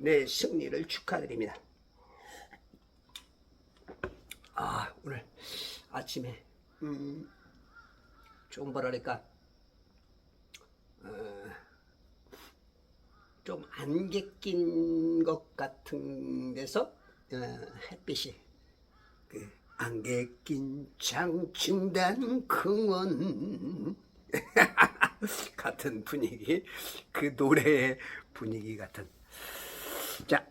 내 승리를 축하드립니다. 오늘 아침에 좀 뭐랄까 좀 안개 낀 것 같은 데서 햇빛이 그 안개 낀 장충단 공원 같은 분위기, 그 노래의 분위기 같은. 자,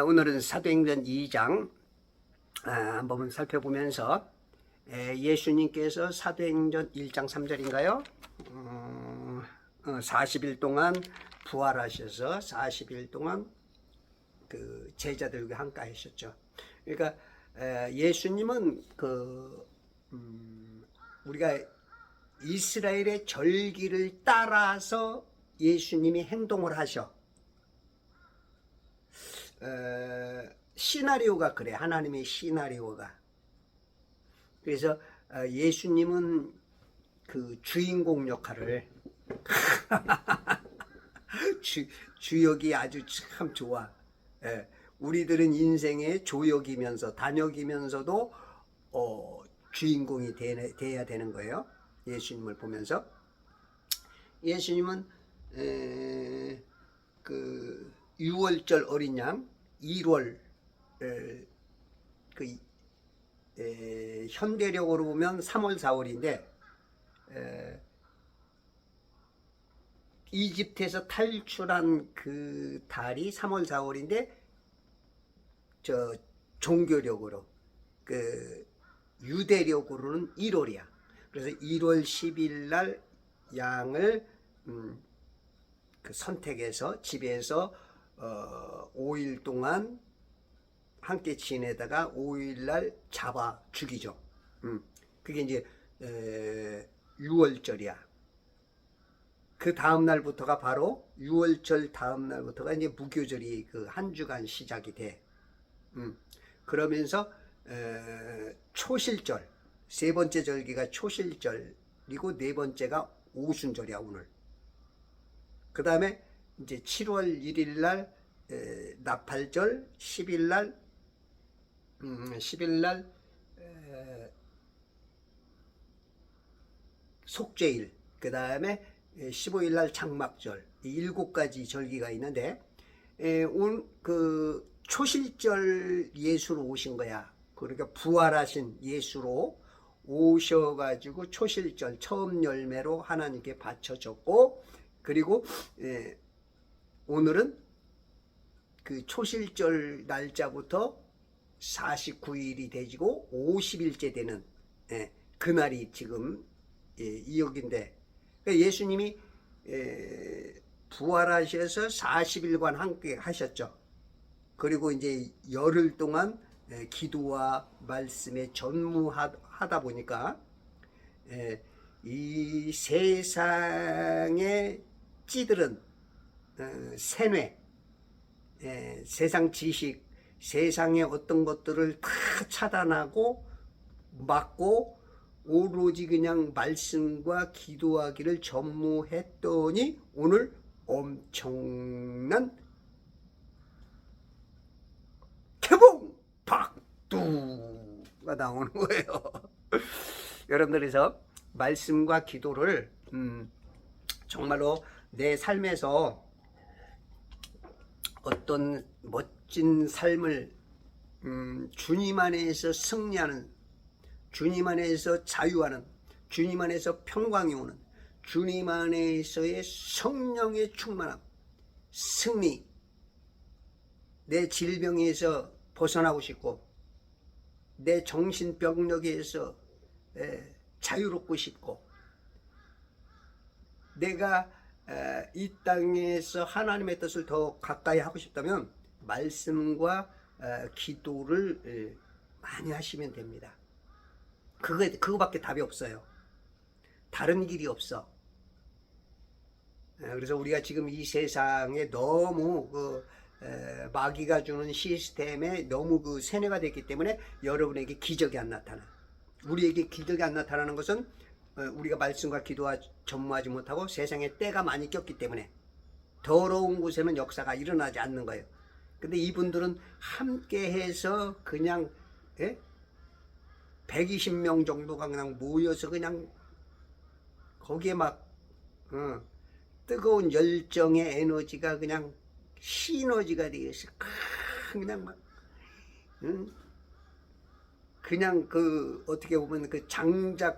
오늘은 사도행전 2장 한번 살펴보면서 예수님께서 사도행전 1장 3절인가요? 40일 동안 부활하셔서 40일 동안 그 제자들과 함께 하셨죠. 그러니까 예수님은 우리가 이스라엘의 절기를 따라서 예수님이 행동을 하셔. 시나리오가 그래. 하나님의 시나리오가. 그래서 예수님은 그 주인공 역할을 주역이 아주 참 좋아. 우리들은 인생의 조역이면서 단역이면서도 주인공이 돼야 되는 거예요. 예수님을 보면서. 예수님은 그 6월절 어린 양 1월 현대력으로 보면 3월 4월인데 이집트에서 탈출한 그 달이 3월 4월인데 저 종교력으로 그 유대력으로는 1월이야. 그래서 1월 10일 날 양을 그 선택해서 집에서 5일 동안 함께 지내다가 5일 날 잡아 죽이죠. 그게 이제 6월절이야. 그 다음 날부터가 바로 6월절 다음 날부터가 이제 무교절이 그 한 주간 시작이 돼. 그러면서 초실절, 세 번째 절기가 초실절이고 네 번째가 오순절이야 오늘. 그 다음에 이제 7월 1일 날 나팔절, 10일 날 속죄일, 그 다음에 15일 날 장막절, 이 7가지 절기가 있는데 그 초실절 예수로 오신 거야. 그러니까 부활하신 예수로 오셔가지고 초실절 처음 열매로 하나님께 바쳐졌고, 그리고 오늘은 그 초실절 날짜부터 49일이 되지고 50일째 되는 그날이 지금 이역인데, 예수님이 부활하셔서 40일간 함께 하셨죠. 그리고 이제 열흘 동안 기도와 말씀에 전무하다 보니까 이 세상의 찌들은 세뇌, 세상 지식, 세상의 어떤 것들을 다 차단하고 막고 오로지 그냥 말씀과 기도하기를 전무했더니 오늘 엄청난 개봉박두가 나오는 거예요. 여러분들에서 말씀과 기도를 정말로 내 삶에서 어떤 멋진 삶을 주님 안에서 승리하는, 주님 안에서 자유하는, 주님 안에서 평강이 오는, 주님 안에서의 성령의 충만함, 승리, 내 질병에서 벗어나고 싶고 내 정신병력에서 자유롭고 싶고, 내가 이 땅에서 하나님의 뜻을 더 가까이 하고 싶다면 말씀과 기도를 많이 하시면 됩니다. 그거밖에 답이 없어요. 다른 길이 없어. 그래서 우리가 지금 이 세상에 너무 마귀가 주는 시스템에 너무 세뇌가 됐기 때문에 여러분에게 기적이 안 나타나. 우리에게 기적이 안 나타나는 것은 우리가 말씀과 기도와 전무하지 못하고 세상에 때가 많이 꼈기 때문에 더러운 곳에는 역사가 일어나지 않는 거예요. 근데 이분들은 함께 해서 그냥 120명 정도가 그냥 모여서 그냥 거기에 막 뜨거운 열정의 에너지가 그냥 시너지가 되어서 그냥 막 그냥 그 어떻게 보면 그 장작불에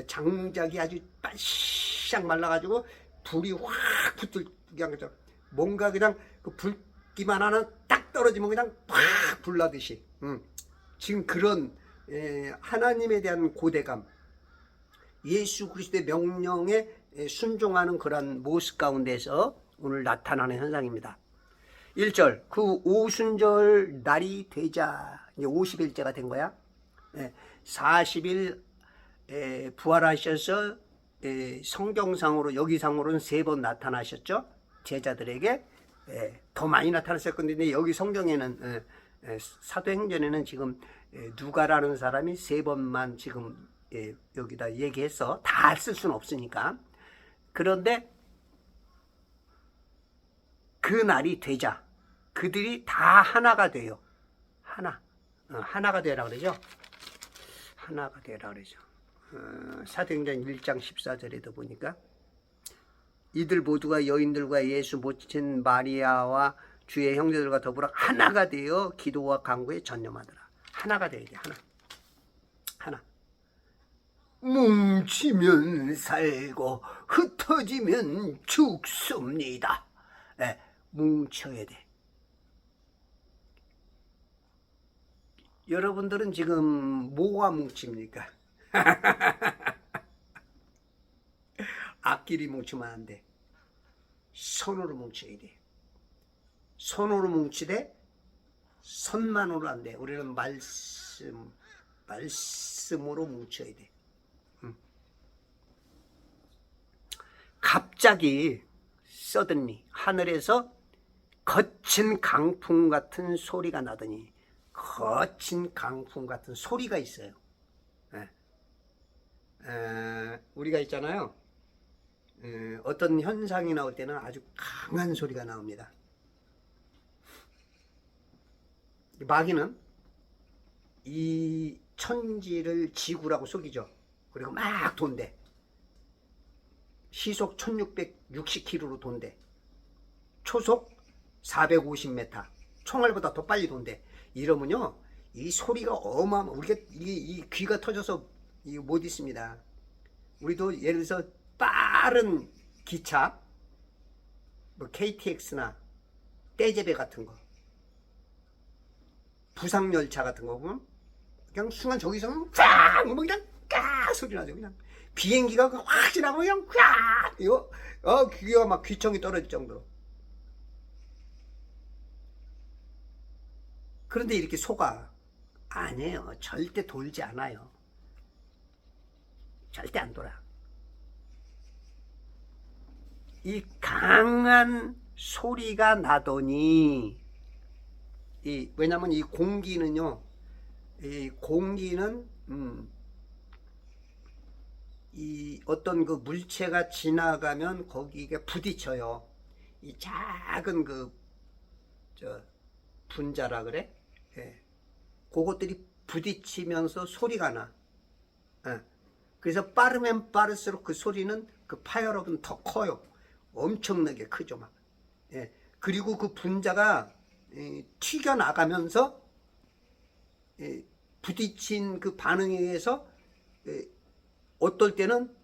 장작이 아주 바싹 말라가지고 불이 확 붙을 그냥 뭔가 그냥 그 불기만 하나 딱 떨어지면 그냥 팍 불나듯이 지금 그런 하나님에 대한 고대감, 예수 그리스도의 명령에 순종하는 그런 모습 가운데서 오늘 나타나는 현상입니다. 1절, 그 오순절 날이 되자, 이제 50일째가 된 거야. 40일 부활하셔서 성경상으로 여기상으로는 3번 나타나셨죠. 제자들에게 더 많이 나타났을 건데 여기 성경에는 사도행전에는 지금 누가라는 사람이 3번만 지금 여기다 얘기해서 다 쓸 수는 없으니까. 그런데 그 날이 되자 그들이 다 하나가 돼요. 하나가 되라 그러죠. 하나가 되라 그러죠. 사도행전 1장 14절에도 보니까 이들 모두가 여인들과 예수 모친 마리아와 주의 형제들과 더불어 하나가 되어 기도와 간구에 전념하더라. 하나가 돼야 돼. 하나. 뭉치면 살고 흩어지면 죽습니다. 뭉쳐야 돼. 여러분들은 지금 뭐가 뭉칩니까? 앞길이 뭉치면 안 돼. 손으로 뭉쳐야 돼. 손으로 뭉치되 손만으로 안 돼. 우리는 말씀으로 뭉쳐야 돼. 갑자기 서든리 하늘에서 거친 강풍 같은 소리가 나더니, 거친 강풍 같은 소리가 있어요. 우리가 있잖아요. 어떤 현상이 나올 때는 아주 강한 소리가 나옵니다. 마귀는 이 천지를 지구라고 속이죠. 그리고 막 돈대. 시속 1660km로 돈대. 초속 450m. 총알보다 더 빨리 돈대. 이러면요, 이 소리가 우리가 이 귀가 터져서 못 있습니다. 우리도 예를 들어서 빠른 기차, 뭐 KTX나 떼제베 같은 거, 부상열차 같은 거 보면 그냥 순간 저기서 쫙 그냥 까 소리 나죠. 그냥 비행기가 확 지나고 그냥 꽉 이거 귀가 막 귀청이 떨어질 정도로. 그런데 이렇게 속아. 아니에요. 절대 돌지 않아요. 절대 안 돌아. 이 강한 소리가 나더니, 왜냐면 이 공기는요, 이 공기는 이 어떤 그 물체가 지나가면 거기에 부딪혀요. 이 작은 분자라 그래? 그것들이 부딪히면서 소리가 나. 그래서 빠르면 빠를수록 그 소리는 그 파열업은 더 커요. 엄청나게 크죠, 막. 그리고 그 분자가 튀겨나가면서 부딪힌 그 반응에 의해서 어떨 때는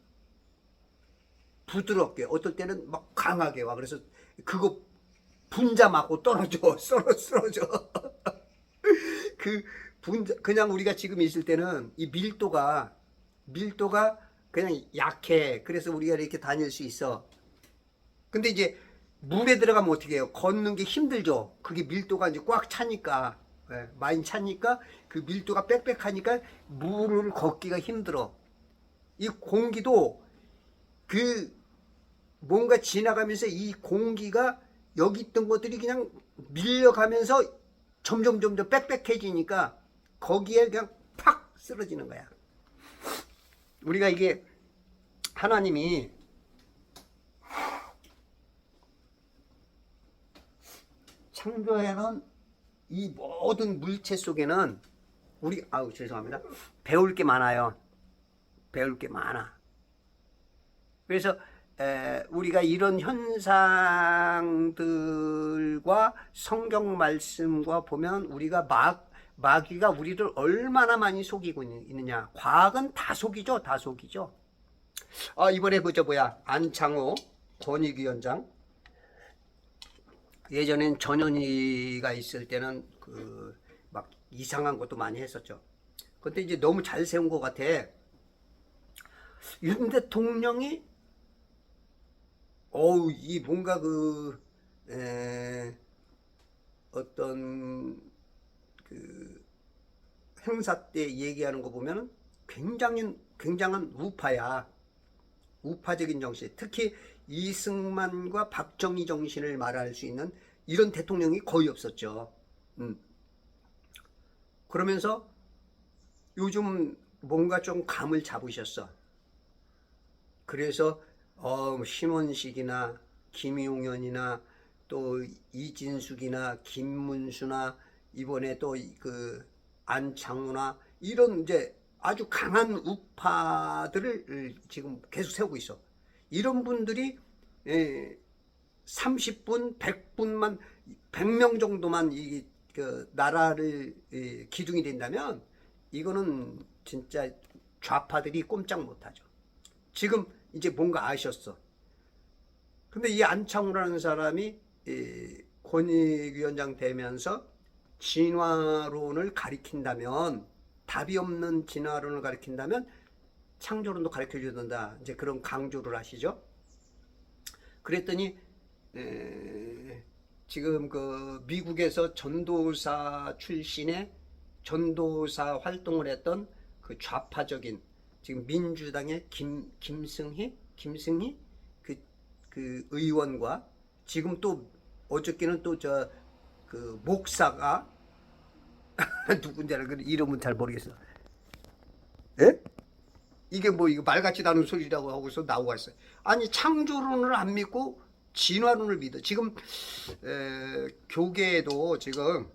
부드럽게, 어떨 때는 막 강하게 와. 그래서 그거 분자 맞고 떨어져, 쓰러져. 그 분자, 그냥 우리가 지금 있을 때는 이 밀도가 그냥 약해. 그래서 우리가 이렇게 다닐 수 있어. 근데 이제 물에 들어가면 어떻게 해요? 걷는 게 힘들죠. 그게 밀도가 이제 꽉 차니까, 많이 차니까 그 밀도가 빽빽하니까 물을 걷기가 힘들어. 이 공기도 그 뭔가 지나가면서 이 공기가 여기 있던 것들이 그냥 밀려가면서 점점 빽빽해지니까 거기에 그냥 팍 쓰러지는 거야. 우리가 이게 하나님이 창조에는 이 모든 물체 속에는 우리 죄송합니다. 배울 게 많아요. 배울 게 많아. 그래서 우리가 이런 현상들과 성경 말씀과 보면 우리가 마귀가 우리를 얼마나 많이 속이고 있느냐. 과학은 다 속이죠. 다 속이죠. 이번에 안창호 권익위원장. 예전엔 전현희가 있을 때는 막 이상한 것도 많이 했었죠. 근데 이제 너무 잘 세운 것 같아. 윤 대통령이 이 뭔가 어떤 행사 때 얘기하는 거 보면은 굉장한 우파야. 우파적인 정신. 특히 이승만과 박정희 정신을 말할 수 있는 이런 대통령이 거의 없었죠. 그러면서 요즘 뭔가 좀 감을 잡으셨어. 그래서 신원식이나 김용현이나 또 이진숙이나 김문수나 이번에 또 안창호나 이런 이제 아주 강한 우파들을 지금 계속 세우고 있어. 이런 분들이 30분, 100분만 100명 정도만 나라를 기둥이 된다면 이거는 진짜 좌파들이 꼼짝 못하죠. 지금 이제 뭔가 아셨어. 근데 이 안창호라는 사람이 권익위원장 되면서 진화론을 가리킨다면, 답이 없는 진화론을 가리킨다면 창조론도 가르쳐줘야 된다. 이제 그런 강조를 하시죠. 그랬더니 지금 미국에서 전도사 출신의 전도사 활동을 했던 좌파적인 지금 민주당의 김승희 그 의원과 지금 또 어저께는 또 목사가 누군지 알아? 이름은 잘 모르겠어. 예? 이게 이거 말 같지도 않은 소리라고 하고서 나오고 있어요. 아니 창조론을 안 믿고 진화론을 믿어. 지금 교계에도 지금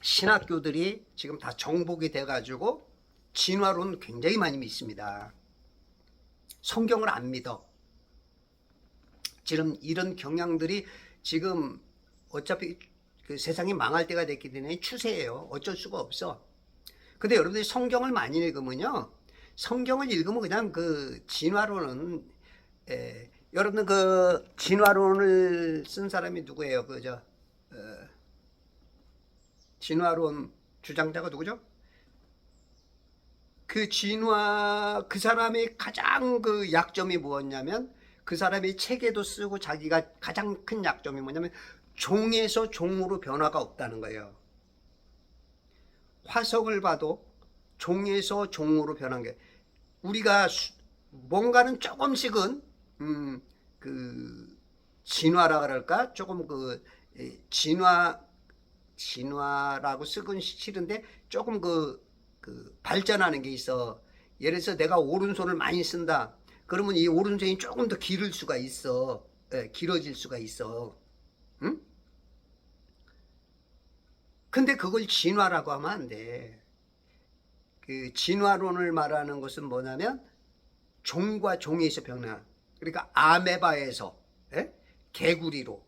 신학교들이 지금 다 정복이 돼가지고 진화론 굉장히 많이 믿습니다. 성경을 안 믿어. 지금 이런 경향들이 지금 어차피 세상이 망할 때가 됐기 때문에 추세예요. 어쩔 수가 없어. 근데 여러분들이 성경을 많이 읽으면요, 성경을 읽으면 그냥 진화론은 여러분들 진화론을 쓴 사람이 누구예요? 진화론 주장자가 누구죠? 그 사람의 가장 약점이 뭐였냐면, 그 사람이 책에도 쓰고 자기가 가장 큰 약점이 뭐냐면 종에서 종으로 변화가 없다는 거예요. 화석을 봐도 종에서 종으로 변한 게, 우리가 뭔가는 조금씩은 진화라 그럴까? 조금 진화라고 쓰긴 싫은데 조금 발전하는 게 있어. 예를 들어서 내가 오른손을 많이 쓴다. 그러면 이 오른손이 조금 더 길을 수가 있어. 길어질 수가 있어. 응? 근데 그걸 진화라고 하면 안 돼. 진화론을 말하는 것은 뭐냐면 종과 종에서 변화. 그러니까 아메바에서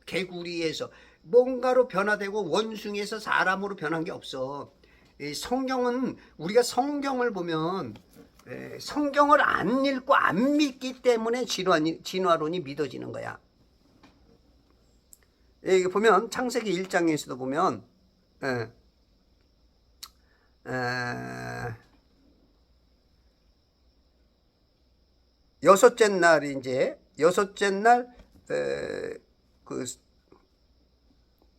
개구리에서 뭔가로 변화되고 원숭이에서 사람으로 변한 게 없어. 성경은 우리가 성경을 보면 성경을 안 읽고 안 믿기 때문에 진화론이 믿어지는 거야. 여기 보면 창세기 1장에서도 보면 여섯째 날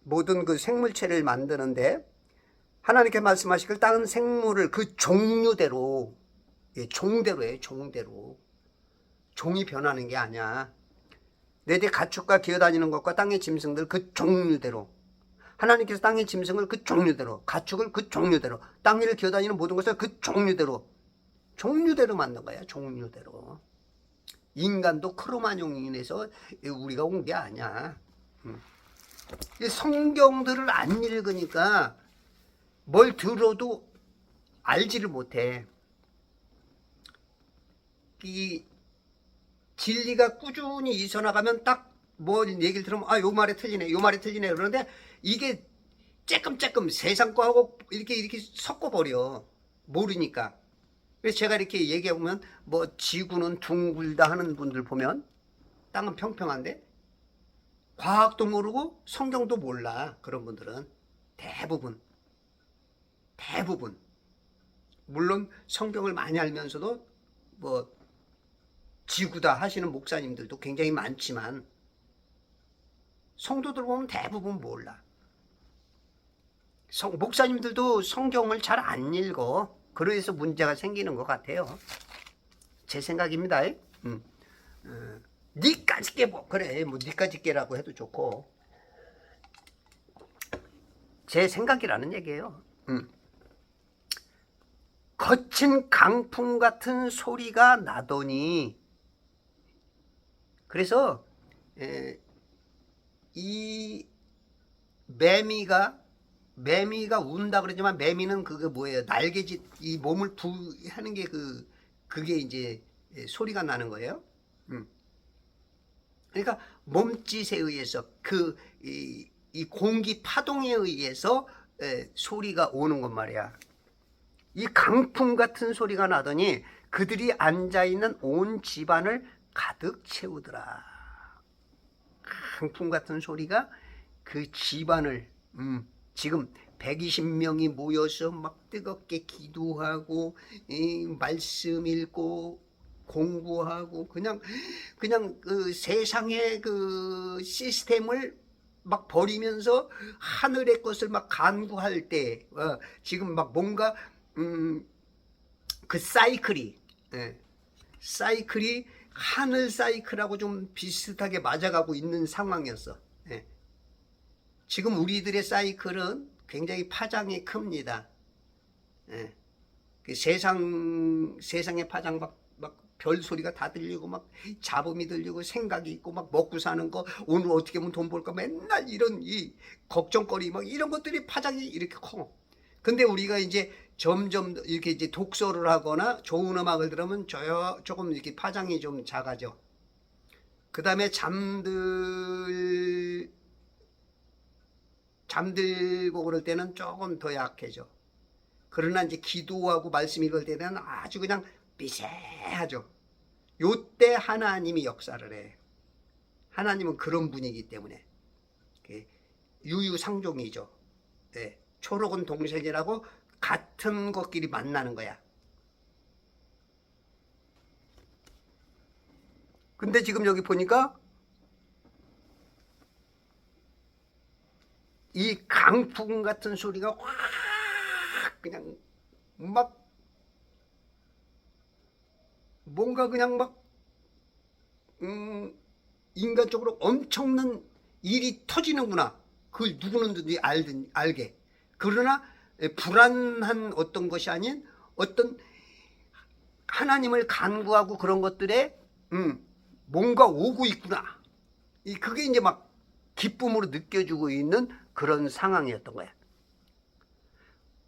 모든 생물체를 만드는데 하나님께 말씀하시길 땅은 생물을 종류대로, 종대로예요. 종이 변하는 게 아니야. 내 대 가축과 기어다니는 것과 땅의 짐승들 종류대로, 하나님께서 땅의 짐승을 종류대로, 가축을 종류대로, 땅 위를 기어다니는 모든 것을 종류대로 만든 거야. 종류대로. 인간도 크로마뇽인에서 우리가 온 게 아니야. 이 성경들을 안 읽으니까 뭘 들어도 알지를 못해. 이 진리가 꾸준히 있어나가면 딱 뭐 얘기를 들으면 요 말이 틀리네, 요 말이 틀리네 그러는데 이게 쬐끔쬐끔 세상 거하고 이렇게 섞어버려. 모르니까. 그래서 제가 이렇게 얘기해보면 뭐 지구는 둥글다 하는 분들 보면 땅은 평평한데 과학도 모르고 성경도 몰라. 그런 분들은 대부분 물론 성경을 많이 알면서도 뭐 지구다 하시는 목사님들도 굉장히 많지만 성도들 보면 대부분 몰라. 목사님들도 성경을 잘 안 읽어. 그래서 문제가 생기는 것 같아요. 제 생각입니다. 니까지 깨보 그래 뭐 니까지 깨라고 해도 좋고 제 생각이라는 얘기예요. 거친 강풍 같은 소리가 나더니 그래서 이 매미가 운다 그러지만 매미는 그게 뭐예요? 날개짓 이 몸을 부하는 게 그게 이제 소리가 나는 거예요. 그러니까 몸짓에 의해서 이 공기 파동에 의해서 소리가 오는 것 말이야. 이 강풍 같은 소리가 나더니 그들이 앉아 있는 온 집안을 가득 채우더라. 강풍 같은 소리가 그 집안을 지금 120명이 모여서 막 뜨겁게 기도하고 말씀 읽고 공부하고 그냥 그 세상의 그 시스템을 막 버리면서 하늘의 것을 막 간구할 때 지금 막 뭔가 그 사이클이 하늘 사이클하고 좀 비슷하게 맞아가고 있는 상황이었어. 지금 우리들의 사이클은 굉장히 파장이 큽니다. 그 세상의 파장 막 별 소리가 다 들리고 막 잡음이 들리고 생각이 있고 막 먹고 사는 거 오늘 어떻게 하면 돈 벌까 맨날 이런 이 걱정거리 막 이런 것들이 파장이 이렇게 커. 근데 우리가 이제 점점 이렇게 이제 독서를 하거나 좋은 음악을 들으면 조금 이렇게 파장이 좀 작아져. 그 다음에 잠들고 그럴 때는 조금 더 약해져. 그러나 이제 기도하고 말씀 읽을 때는 아주 그냥 미세하죠. 요때 하나님이 역사를 해. 하나님은 그런 분이기 때문에 유유상종이죠. 초록은 동생이라고 같은 것끼리 만나는 거야. 근데 지금 여기 보니까 이 강풍 같은 소리가 확 그냥 막 뭔가 그냥 막 인간적으로 엄청난 일이 터지는구나. 그걸 누구든지 알게. 그러나 불안한 어떤 것이 아닌 어떤 하나님을 간구하고 그런 것들에 뭔가 오고 있구나. 그게 이제 막 기쁨으로 느껴지고 있는 그런 상황이었던 거야.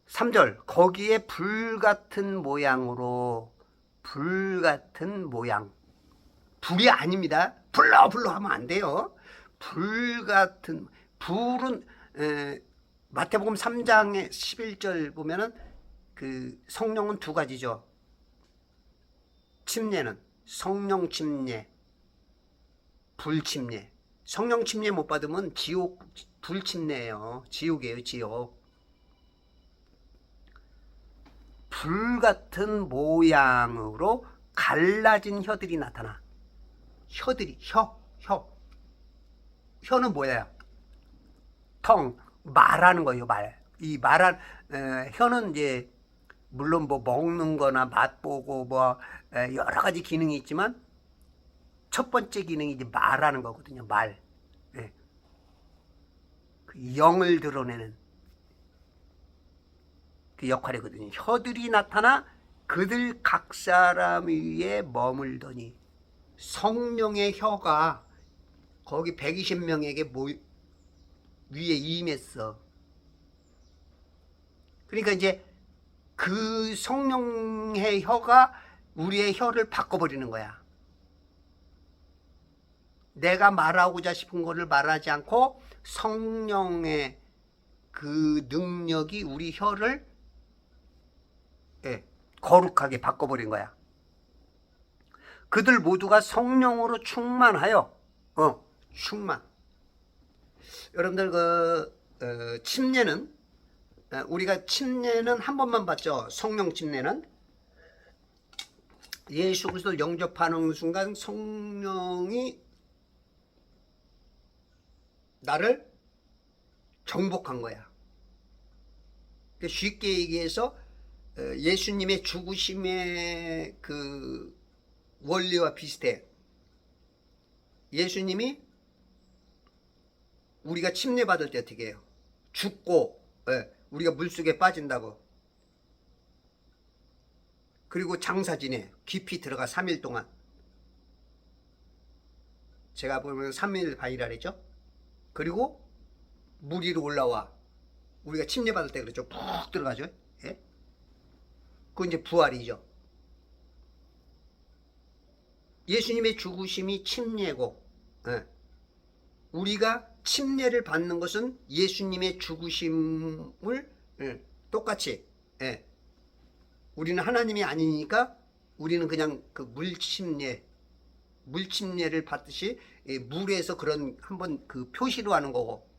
3절 거기에 불같은 모양으로 불같은 모양 불이 아닙니다. 불러 하면 안 돼요. 불같은 불은 마태복음 3장의 11절 보면은 그 성령은 두 가지죠. 침례는 성령 침례, 불 침례. 성령 침례 못 받으면 지옥 불 침례예요. 지옥이에요, 지옥. 불 같은 모양으로 갈라진 혀들이 나타나. 혀는 뭐야? 말하는 거예요, 말. 이 혀는 이제 물론 뭐 먹는 거나 맛보고 뭐 여러 가지 기능이 있지만 첫 번째 기능이 이제 말하는 거거든요, 말. 그 영을 드러내는 그 역할이거든요. 혀들이 나타나 그들 각 사람 위에 머물더니 성령의 혀가 거기 120명에게 위에 임했어. 그러니까 이제 그 성령의 혀가 우리의 혀를 바꿔버리는 거야. 내가 말하고자 싶은 것을 말하지 않고 성령의 그 능력이 우리 혀를 거룩하게 바꿔버린 거야. 그들 모두가 성령으로 충만하여 충만. 여러분들 침례는 우리가 침례는 한 번만 봤죠. 성령 침례는 예수 그리스도를 영접하는 순간 성령이 나를 정복한 거야. 쉽게 얘기해서 예수님의 죽으심의 그 원리와 비슷해. 예수님이 우리가 침례 받을 때 어떻게 해요? 죽고 우리가 물속에 빠진다고. 그리고 장사 지내. 깊이 들어가 3일 동안. 제가 보면 3일 바이랄했죠. 그리고 물 위로 올라와. 우리가 침례 받을 때 그렇죠. 푹 들어가죠. 예? 그건 이제 부활이죠. 예수님의 죽으심이 침례고, 우리가 침례를 받는 것은 예수님의 죽으심을 똑같이, 우리는 하나님이 아니니까 우리는 그냥 그 물침례를 받듯이 물에서 그런 한번 그 표시로 하는 거고,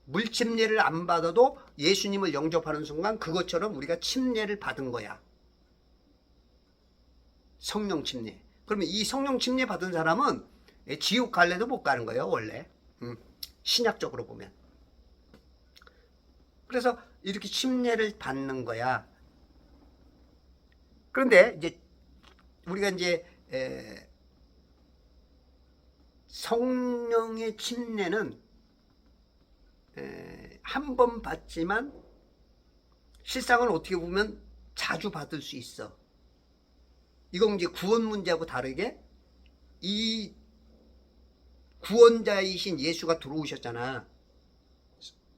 물침례를 안 받아도 예수님을 영접하는 순간 그것처럼 우리가 침례를 받은 거야. 성령 침례. 그러면 이 성령 침례 받은 사람은 지옥 갈래도 못 가는 거예요, 원래. 신약적으로 보면. 그래서 이렇게 침례를 받는 거야. 그런데 이제 우리가 이제 성령의 침례는 한 번 받지만 실상은 어떻게 보면 자주 받을 수 있어. 이건 이제 구원 문제하고 다르게 이 구원자이신 예수가 들어오셨잖아.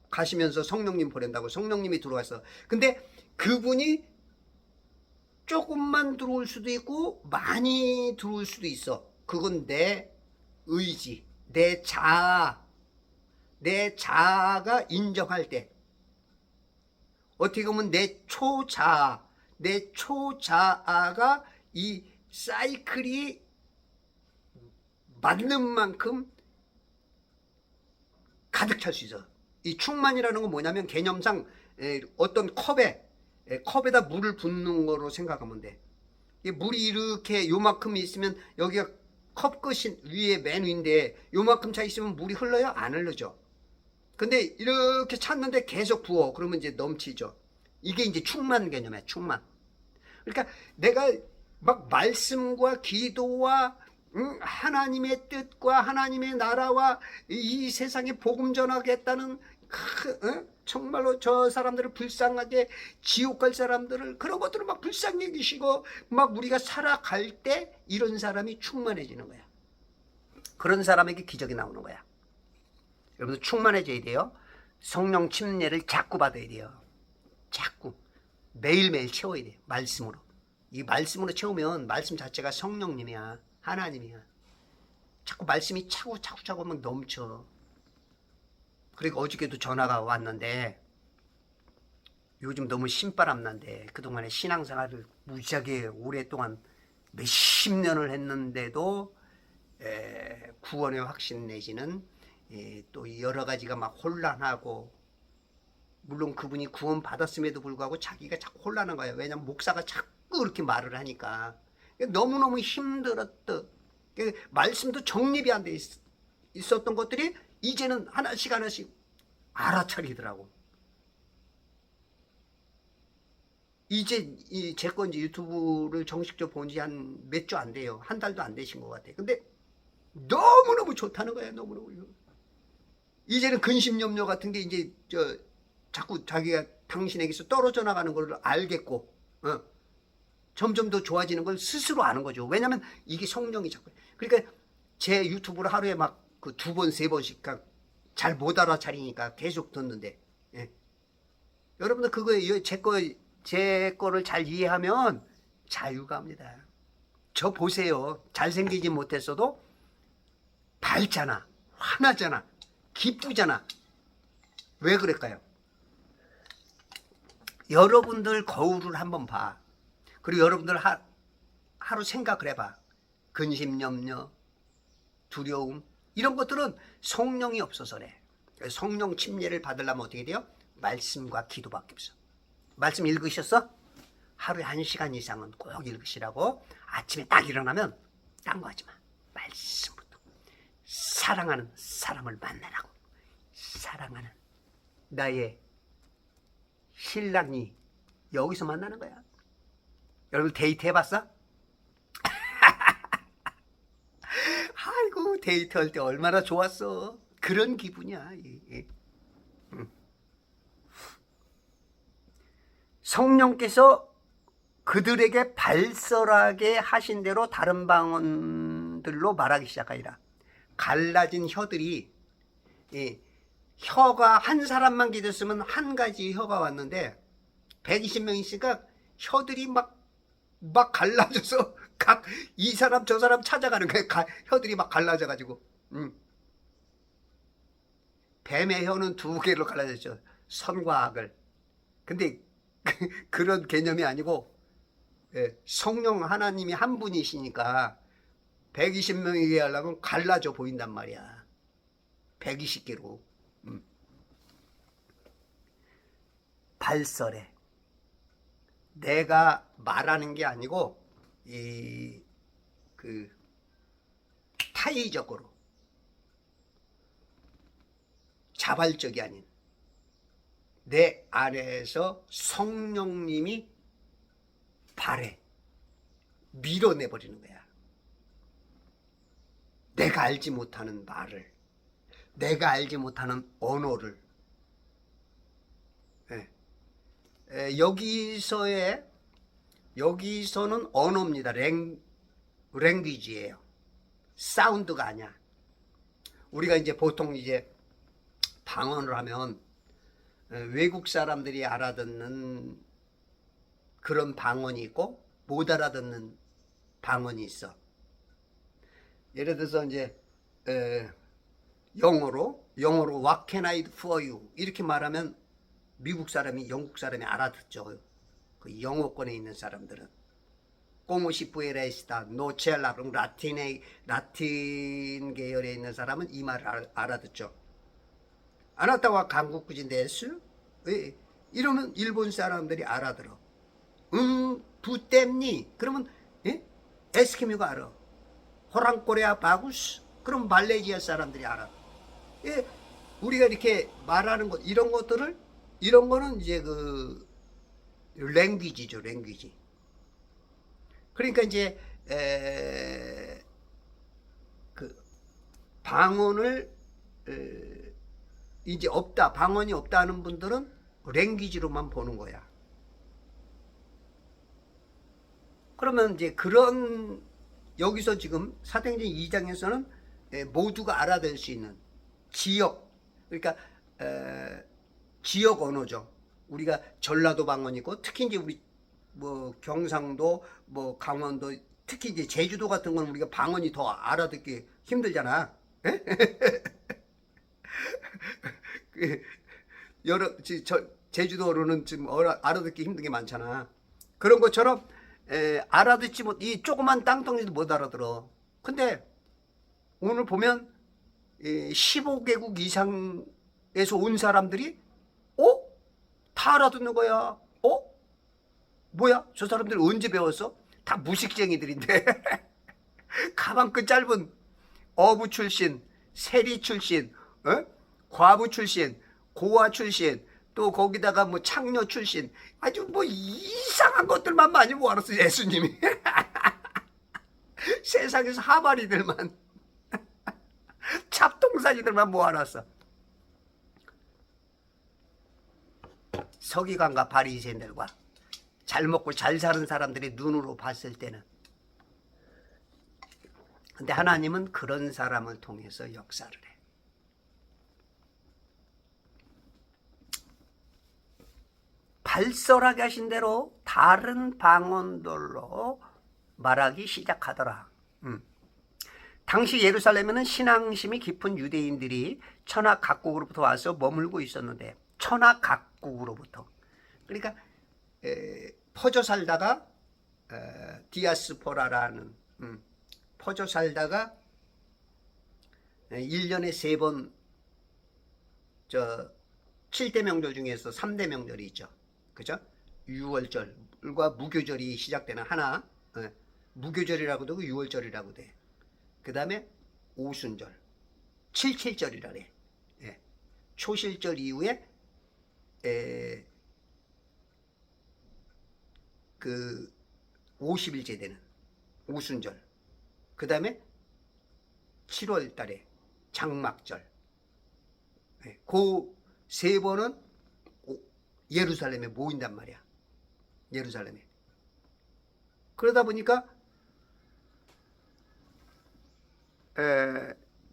가시면서 성령님 보낸다고 성령님이 들어왔어. 근데 그분이 조금만 들어올 수도 있고 많이 들어올 수도 있어. 그건 내 의지, 내 자아가 인정할 때. 어떻게 보면 내 초자아가 이 사이클이 맞는 만큼 가득 찰 수 있어. 이 충만이라는 건 뭐냐면 개념상 어떤 컵에다 물을 붓는 거로 생각하면 돼. 물이 이렇게 요만큼 있으면 여기가 컵 끝이 위에 맨 위인데 요만큼 차 있으면 물이 흘러요? 안 흘러죠. 근데 이렇게 찼는데 계속 부어. 그러면 이제 넘치죠. 이게 이제 충만 개념이야. 충만. 그러니까 내가 막 말씀과 기도와 하나님의 뜻과 하나님의 나라와 이 세상에 복음 전하겠다는 정말로 저 사람들을 불쌍하게 지옥 갈 사람들을 그런 것들을 막 불쌍히 여기시고 막 우리가 살아갈 때 이런 사람이 충만해지는 거야. 그런 사람에게 기적이 나오는 거야. 여러분들 충만해져야 돼요. 성령 침례를 자꾸 받아야 돼요. 자꾸 매일매일 채워야 돼요. 말씀으로. 이 말씀으로 채우면 말씀 자체가 성령님이야. 하나님이야. 자꾸 말씀이 차고 막 넘쳐. 그리고 어저께도 전화가 왔는데 요즘 너무 신바람 난데 그동안에 신앙생활을 무지하게 오랫동안 몇십 년을 했는데도 구원의 확신 내지는 또 여러 가지가 막 혼란하고, 물론 그분이 구원 받았음에도 불구하고 자기가 자꾸 혼란한 거예요. 왜냐면 목사가 자꾸 이렇게 말을 하니까 너무너무 힘들었다. 말씀도 정립이 안 돼 있었던 것들이 이제는 하나씩 알아차리더라고. 이제 제 건지 유튜브를 정식적으로 본 지 한 몇 주 안 돼요. 한 달도 안 되신 것 같아요. 근데 너무너무 좋다는 거예요. 너무너무. 이제는 근심염려 같은 게 이제 자꾸 자기가 당신에게서 떨어져 나가는 걸 알겠고, 점점 더 좋아지는 걸 스스로 아는 거죠. 왜냐면 이게 성령이 자꾸. 그러니까 제 유튜브를 하루에 막 그 2번, 3번씩 잘 못 알아차리니까 계속 듣는데. 예. 여러분들 그거 제 거를 잘 이해하면 자유가 합니다. 저 보세요. 잘생기지 못했어도 밝잖아, 환하잖아, 기쁘잖아. 왜 그럴까요? 여러분들 거울을 한번 봐. 그리고 여러분들 하루 생각을 해봐. 근심, 염려, 두려움 이런 것들은 성령이 없어서 그래. 성령 침례를 받으려면 어떻게 돼요? 말씀과 기도밖에 없어. 말씀 읽으셨어? 하루에 1시간 이상은 꼭 읽으시라고. 아침에 딱 일어나면 딴 거 하지 마. 말씀부터. 사랑하는 사람을 만나라고. 사랑하는 나의 신랑이 여기서 만나는 거야. 여러분 데이트 해봤어? 아이고 데이트할 때 얼마나 좋았어. 그런 기분이야. 성령께서 그들에게 발설하게 하신 대로 다른 방언들로 말하기 시작하리라. 갈라진 혀들이, 혀가 한 사람만 기댔으면 한 가지 혀가 왔는데 120명 있으니까 혀들이 막 갈라져서 각 이 사람 저 사람 찾아가는 거예요. 혀들이 막 갈라져 가지고. 뱀의 혀는 2개로 갈라졌죠. 선과 악을. 근데 그런 개념이 아니고, 성령 하나님이 한 분이시니까 120명이게 하려면 갈라져 보인단 말이야. 120개로. 발설해. 내가 말하는 게 아니고 타의적으로, 자발적이 아닌 내 안에서 성령님이 밀어내버리는 거야. 내가 알지 못하는 말을, 내가 알지 못하는 언어를. 여기서는 언어입니다. 랭귀지예요. 사운드가 아니야. 우리가 이제 보통 이제 방언을 하면 외국 사람들이 알아듣는 그런 방언이 있고 못 알아듣는 방언이 있어. 예를 들어서 이제 영어로 What can I do for you? 이렇게 말하면 미국 사람이, 영국 사람이 알아듣죠. 그 영어권에 있는 사람들은. 꼬무시 부에레스타, 노첼라, 라틴 계열에 있는 사람은 이 말을 알아듣죠. 아나타와 한국인 데스? 이러면 일본 사람들이 알아들어. 부땜니? 그러면 에스키모가 알아. 호랑코레아 바구스? 그럼 말레이시아 사람들이 알아. 우리가 이렇게 말하는 것, 이런 거는 이제 랭귀지죠, 랭귀지. 그러니까 이제 방언을 이제 방언이 없다 하는 분들은 랭귀지로만 보는 거야. 그러면 이제 여기서 지금 사도행전 2장에서는 모두가 알아들 수 있는 지역, 그러니까 지역 언어죠. 우리가 전라도 방언이 있고, 특히 이제 우리 경상도, 강원도, 특히 이제 제주도 같은 건 우리가 방언이 더 알아듣기 힘들잖아. 제주도로는 지금 알아듣기 힘든 게 많잖아. 그런 것처럼 알아듣지 이 조그만 땅덩이도 못 알아들어. 근데 오늘 보면 15개국 이상에서 온 사람들이 다 알아듣는 거야. 뭐야? 저 사람들 언제 배웠어? 다 무식쟁이들인데. 가방 끈 짧은 어부 출신, 세리 출신, 과부 출신, 고아 출신, 또 거기다가 창녀 출신, 아주 이상한 것들만 많이 모아놨어, 예수님이. 세상에서 하바리들만, 잡동사니들만 모아놨어. 서기관과 바리새인들과 잘 먹고 잘 사는 사람들이 눈으로 봤을 때는. 근데 하나님은 그런 사람을 통해서 역사를 해. 발설하게 하신 대로 다른 방언들로 말하기 시작하더라. 당시 예루살렘에는 신앙심이 깊은 유대인들이 천하 각국으로부터 와서 머물고 있었는데, 천하 각국으로부터, 그러니까 퍼져 살다가 디아스포라라는 퍼져 살다가 1년에 3번 7대 명절 중에서 3대 명절이 있죠. 그죠? 유월절과 무교절이 시작되는 하나, 무교절이라고도 하고 유월절이라고 돼. 그 다음에 오순절, 칠칠절이라 그래. 초실절 이후에 그 50일째 되는 오순절, 그 다음에 7월 달에 장막절, 그 3번은 예루살렘에 모인단 말이야. 예루살렘에. 그러다 보니까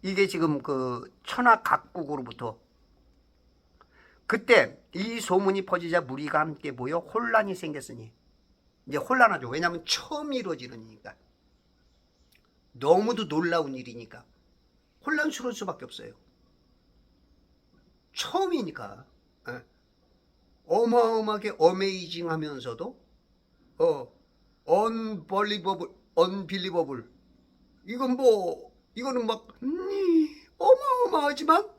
이게 지금 그 천하 각국으로부터, 그때 이 소문이 퍼지자 무리가 함께 모여 혼란이 생겼으니, 이제 혼란하죠. 왜냐하면 처음 이루어지는 일이니까, 너무도 놀라운 일이니까 혼란스러울 수밖에 없어요. 처음이니까. 어마어마하게 어메이징 하면서도 unbelievable, 이거는 막 어마어마하지만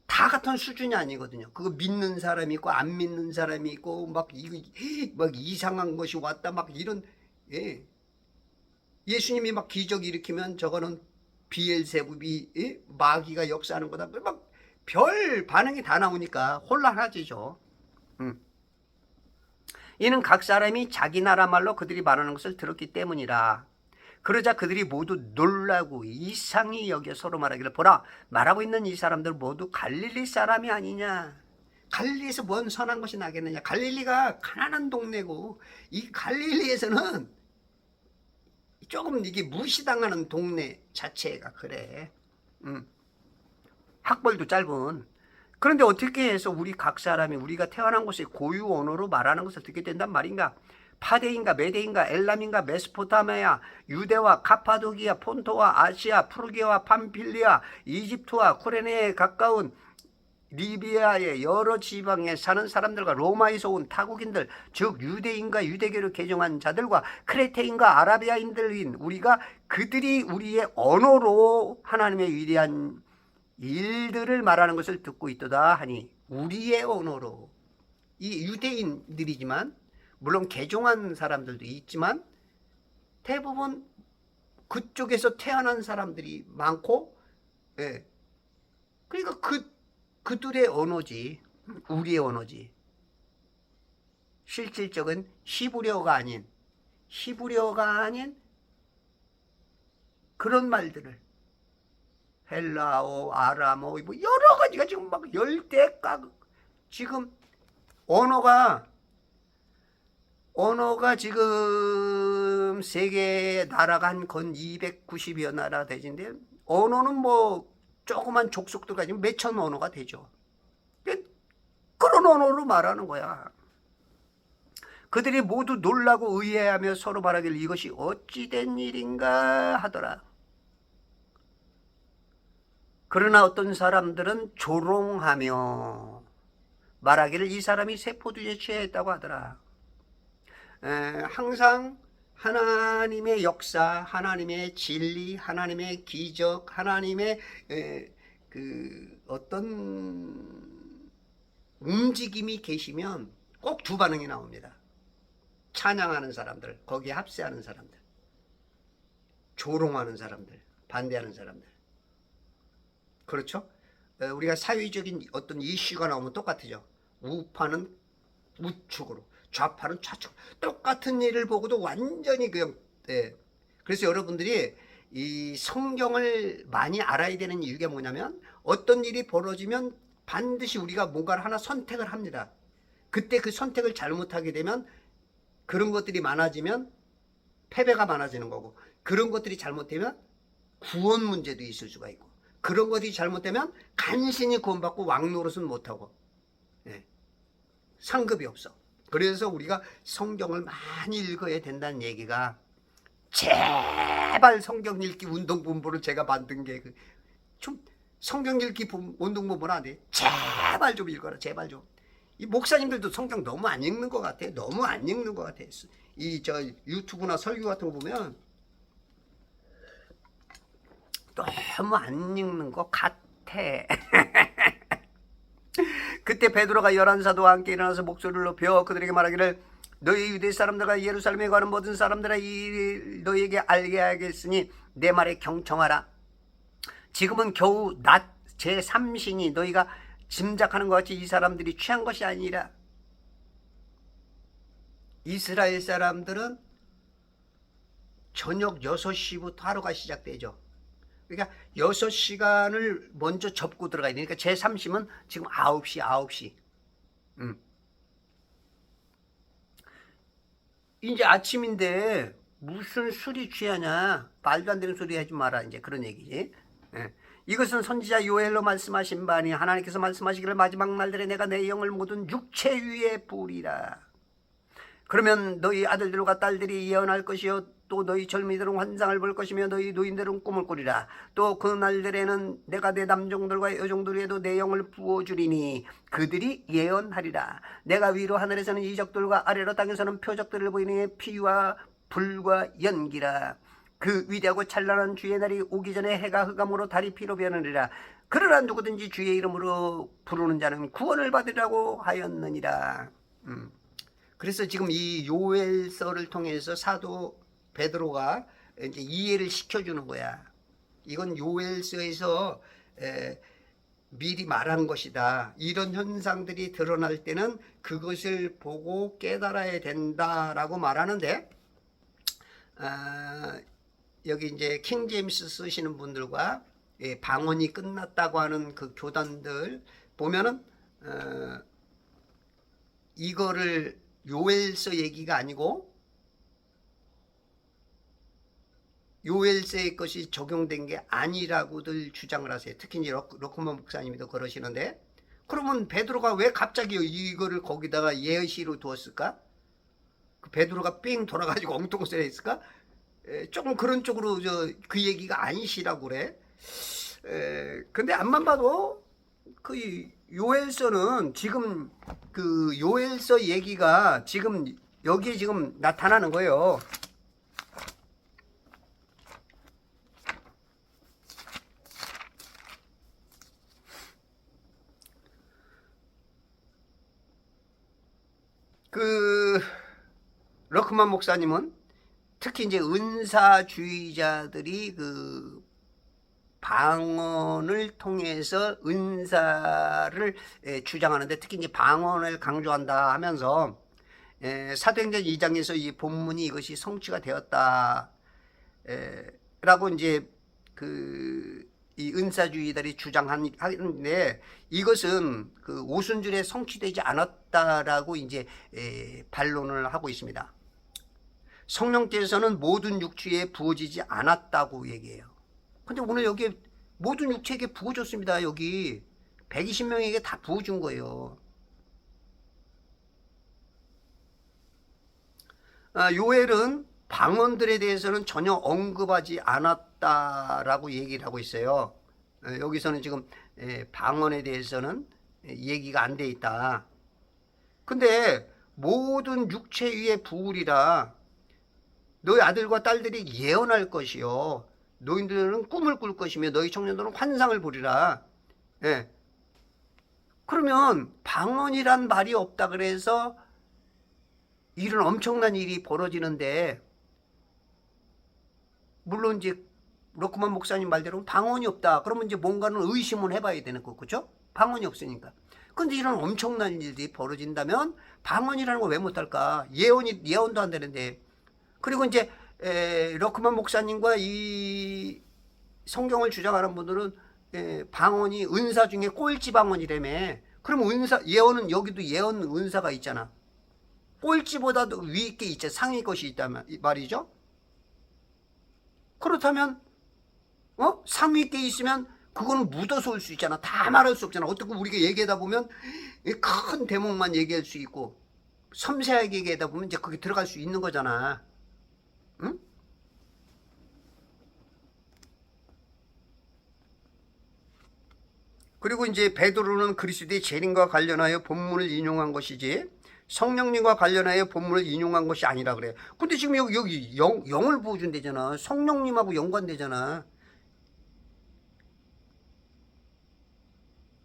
다 같은 수준이 아니거든요. 그거 믿는 사람이 있고 안 믿는 사람이 있고 막 이상한 것이 왔다 막 이런. 예수님이 막 기적 일으키면 저거는 비엘세붑이 마귀가 역사하는 거다. 막 별 반응이 다 나오니까 혼란하지죠. 이는 각 사람이 자기 나라 말로 그들이 말하는 것을 들었기 때문이라. 그러자 그들이 모두 놀라고 이상히 여겨 서로 말하기를, 보라, 말하고 있는 이 사람들 모두 갈릴리 사람이 아니냐. 갈릴리에서 뭔 선한 것이 나겠느냐. 갈릴리가 가난한 동네고, 이 갈릴리에서는 조금 이게 무시당하는 동네 자체가 그래. 학벌도 짧은. 그런데 어떻게 해서 우리 각 사람이 우리가 태어난 곳의 고유 언어로 말하는 것을 듣게 된단 말인가? 파데인가 메데인가 엘람인가 메소포타미아, 유대와 카파도기아, 폰토와 아시아, 프루기아와 팜필리아, 이집트와 쿠레네에 가까운 리비아의 여러 지방에 사는 사람들과 로마에서 온 타국인들, 즉 유대인과 유대교를 개종한 자들과 크레테인과 아라비아인들인 우리가 그들이 우리의 언어로 하나님의 위대한 일들을 말하는 것을 듣고 있도다 하니, 우리의 언어로. 이 유대인들이지만 물론 개종한 사람들도 있지만 대부분 그쪽에서 태어난 사람들이 많고, 그러니까 그들의 언어지, 우리의 언어지. 실질적인 히브리어가 아닌 그런 말들을, 헬라어, 아람어, 뭐 여러 가지가 지금 막 열대각, 지금 언어가 지금 세계 나라가 한 건 290여 나라 되는데, 언어는 뭐 조그만 족속들 가지고 몇천 언어가 되죠. 그런 언어로 말하는 거야. 그들이 모두 놀라고 의아해하며 서로 말하길, 이것이 어찌된 일인가 하더라. 그러나 어떤 사람들은 조롱하며 말하기를, 이 사람이 세포두에 취했다고 하더라. 항상 하나님의 역사, 하나님의 진리, 하나님의 기적, 하나님의 그 어떤 움직임이 계시면 꼭 두 반응이 나옵니다. 찬양하는 사람들, 거기에 합세하는 사람들, 조롱하는 사람들, 반대하는 사람들. 그렇죠? 우리가 사회적인 어떤 이슈가 나오면 똑같죠. 우파는 우측으로, 좌파는 좌측, 똑같은 일을 보고도 완전히 그냥. 그래서 여러분들이 이 성경을 많이 알아야 되는 이유가 뭐냐면, 어떤 일이 벌어지면 반드시 우리가 뭔가를 하나 선택을 합니다. 그때 그 선택을 잘못하게 되면 그런 것들이 많아지면 패배가 많아지는 거고, 그런 것들이 잘못되면 구원 문제도 있을 수가 있고, 그런 것이 잘못되면 간신히 구원받고 왕노릇은 못하고. 상급이 없어. 그래서 우리가 성경을 많이 읽어야 된다는 얘기가, 제발 성경 읽기 운동본부를 제가 만든 게 좀 성경 읽기 운동본부는 안 돼. 제발 좀 읽어라. 제발 좀. 이 목사님들도 성경 너무 안 읽는 것 같아. 너무 안 읽는 것 같아. 이 저 유튜브나 설교 같은 거 보면 너무 안 읽는 것 같아. 그때 베드로가 11사도와 함께 일어나서 목소리를 높여 그들에게 말하기를, 너희 유대 사람들과 예루살렘에 가는 모든 사람들아, 이 너희에게 알게 하겠으니 내 말에 경청하라. 지금은 겨우 낮 제3신이 너희가 짐작하는 것 같이 이 사람들이 취한 것이 아니라, 이스라엘 사람들은 저녁 6시부터 하루가 시작되죠. 그러니까 6시간을 먼저 접고 들어가야 되니까 제3심은 지금 9시. 이제 아침인데 무슨 술이 취하냐. 말도 안 되는 소리 하지 마라. 이제 그런 얘기지. 예. 이것은 선지자 요엘로 말씀하신 바니 하나님께서 말씀하시기를, 마지막 날들에 내가 내 영을 모든 육체 위에 부으리라. 그러면 너희 아들들과 딸들이 예언할 것이요, 또 너희 젊은이들은 환상을 볼 것이며 너희 노인들은 꿈을 꾸리라. 또 그 날들에는 내가 내 남종들과 여종들에도 내 영을 부어주리니 그들이 예언하리라. 내가 위로 하늘에서는 이적들과 아래로 땅에서는 표적들을 보이니 피와 불과 연기라. 그 위대하고 찬란한 주의 날이 오기 전에 해가 흑암으로 달이 피로 변하리라. 그러나 누구든지 주의 이름으로 부르는 자는 구원을 받으리라고 하였느니라. 그래서 지금 이 요엘서를 통해서 사도 베드로가 이제 이해를 시켜주는 거야. 이건 요엘서에서 미리 말한 것이다. 이런 현상들이 드러날 때는 그것을 보고 깨달아야 된다라고 말하는데, 여기 이제 킹 제임스 쓰시는 분들과 방언이 끝났다고 하는 그 교단들 보면은 이거를 요엘서 얘기가 아니고 요엘서의 것이 적용된 게 아니라고들 주장을 하세요. 특히 이제 로크먼 목사님도 그러시는데, 그러면 베드로가 왜 갑자기 이거를 거기다가 예시로 두었을까? 그 베드로가 삥 돌아가지고 엉뚱소리 했을까? 조금 그런 쪽으로 그 얘기가 아니시라고 그래. 근데 앞만 봐도 그 요엘서는 지금 그 요엘서 얘기가 지금 여기에 지금 나타나는 거예요. 그 러크만 목사님은 특히 이제 은사주의자들이 그 방언을 통해서 은사를 주장하는데, 특히 이제 방언을 강조한다 하면서 사도행전 2장에서 이 본문이 이것이 성취가 되었다 라고 이제 이 은사주의들이 주장하는데, 이것은 그 오순절에 성취되지 않았다라고 이제 반론을 하고 있습니다. 성령께서는 모든 육체에 부어지지 않았다고 얘기해요. 근데 오늘 여기 모든 육체에게 부어줬습니다. 여기 120명에게 다 부어준 거예요. 요엘은 방언들에 대해서는 전혀 언급하지 않았다라고 얘기를 하고 있어요. 여기서는 지금 방언에 대해서는 얘기가 안 돼 있다. 근데 모든 육체 위에 부으리라. 너희 아들과 딸들이 예언할 것이요, 노인들은 꿈을 꿀 것이며 너희 청년들은 환상을 보리라. 그러면 방언이란 말이 없다 그래서 이런 엄청난 일이 벌어지는데, 물론 이제 로크만 목사님 말대로 방언이 없다 그러면 이제 뭔가는 의심을 해봐야 되는 거, 그죠? 방언이 없으니까. 근데 이런 엄청난 일들이 벌어진다면 방언이라는 걸 왜 못할까? 예언도 안 되는데. 그리고 이제 로크만 목사님과 이 성경을 주장하는 분들은 방언이 은사 중에 꼴찌 방언이라며. 그럼 예언은 여기도 예언 은사가 있잖아. 꼴찌보다도 위 게 있죠. 상위 것이 있다면 말이죠. 그렇다면 상위 게 있으면 그거는 묻어서 올 수 있잖아. 다 말할 수 없잖아. 어떻게 우리가 얘기하다 보면 큰 대목만 얘기할 수 있고 섬세하게 얘기하다 보면 이제 거기 들어갈 수 있는 거잖아. 응? 그리고 이제 베드로는 그리스도의 재림과 관련하여 본문을 인용한 것이지 성령님과 관련하여 본문을 인용한 것이 아니라 그래요. 근데 지금 여기 영을 보여준대잖아. 성령님하고 연관되잖아.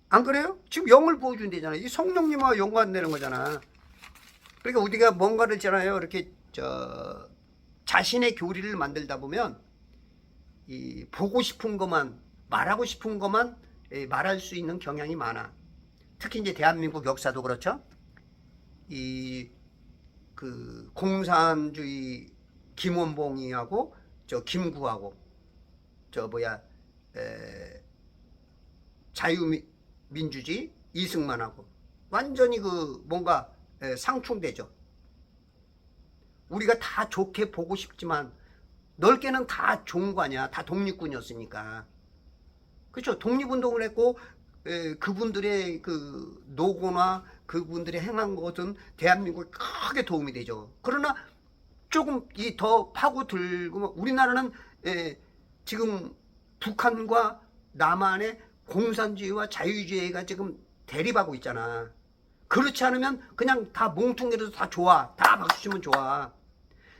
안 그래요? 지금 영을 보여준대잖아. 이 성령님하고 연관되는 거잖아. 그러니까 우리가 뭔가를 있잖아요. 이렇게 자신의 교리를 만들다 보면 이 보고 싶은 것만 말하고 싶은 것만 말할 수 있는 경향이 많아. 특히 이제 대한민국 역사도 그렇죠. 이 그 공산주의 김원봉이하고 저 김구하고 저 뭐야 자유민주주의 이승만하고 완전히 그 뭔가 상충되죠. 우리가 다 좋게 보고 싶지만 넓게는 다 좋은 거 아니야. 다 독립군이었으니까. 그렇죠. 독립운동을 했고 그분들의 그 노고나 그분들이 행한 것은 대한민국에 크게 도움이 되죠. 그러나 조금 이 더 파고들고 우리나라는 지금 북한과 남한의 공산주의와 자유주의가 지금 대립하고 있잖아. 그렇지 않으면 그냥 다 몽퉁이라도 다 좋아. 다 박수 치면 좋아.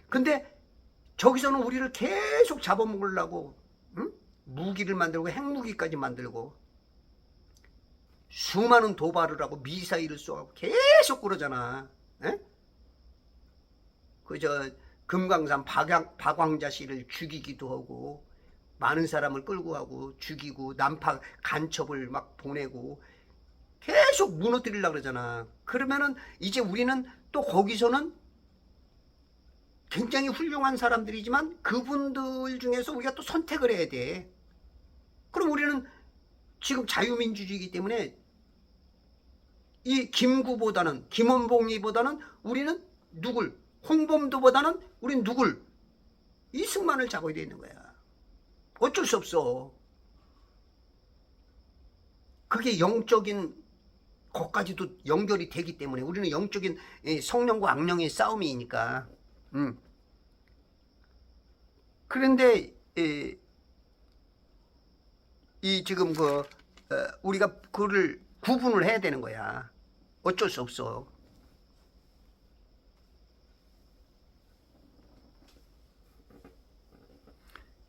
근데 저기서는 우리를 계속 잡아먹으려고 응? 무기를 만들고 핵무기까지 만들고 수많은 도발을 하고 미사일을 쏘고 계속 그러잖아. 그저 금강산 박왕자 씨를 죽이기도 하고 많은 사람을 끌고 가고 죽이고 난파 간첩을 막 보내고 계속 무너뜨리려고 그러잖아. 그러면은 이제 우리는 또 거기서는 굉장히 훌륭한 사람들이지만 그분들 중에서 우리가 또 선택을 해야 돼. 그럼 우리는 지금 자유민주주의이기 때문에 이 김구보다는 김원봉이보다는 우리는 누굴 홍범도보다는 우리는 누굴 이승만을 잡아야 되는 거야. 어쩔 수 없어. 그게 영적인 것까지도 연결이 되기 때문에 우리는 영적인 성령과 악령의 싸움이니까. 그런데 이 지금 우리가 그를 구분을 해야 되는 거야. 어쩔 수 없어.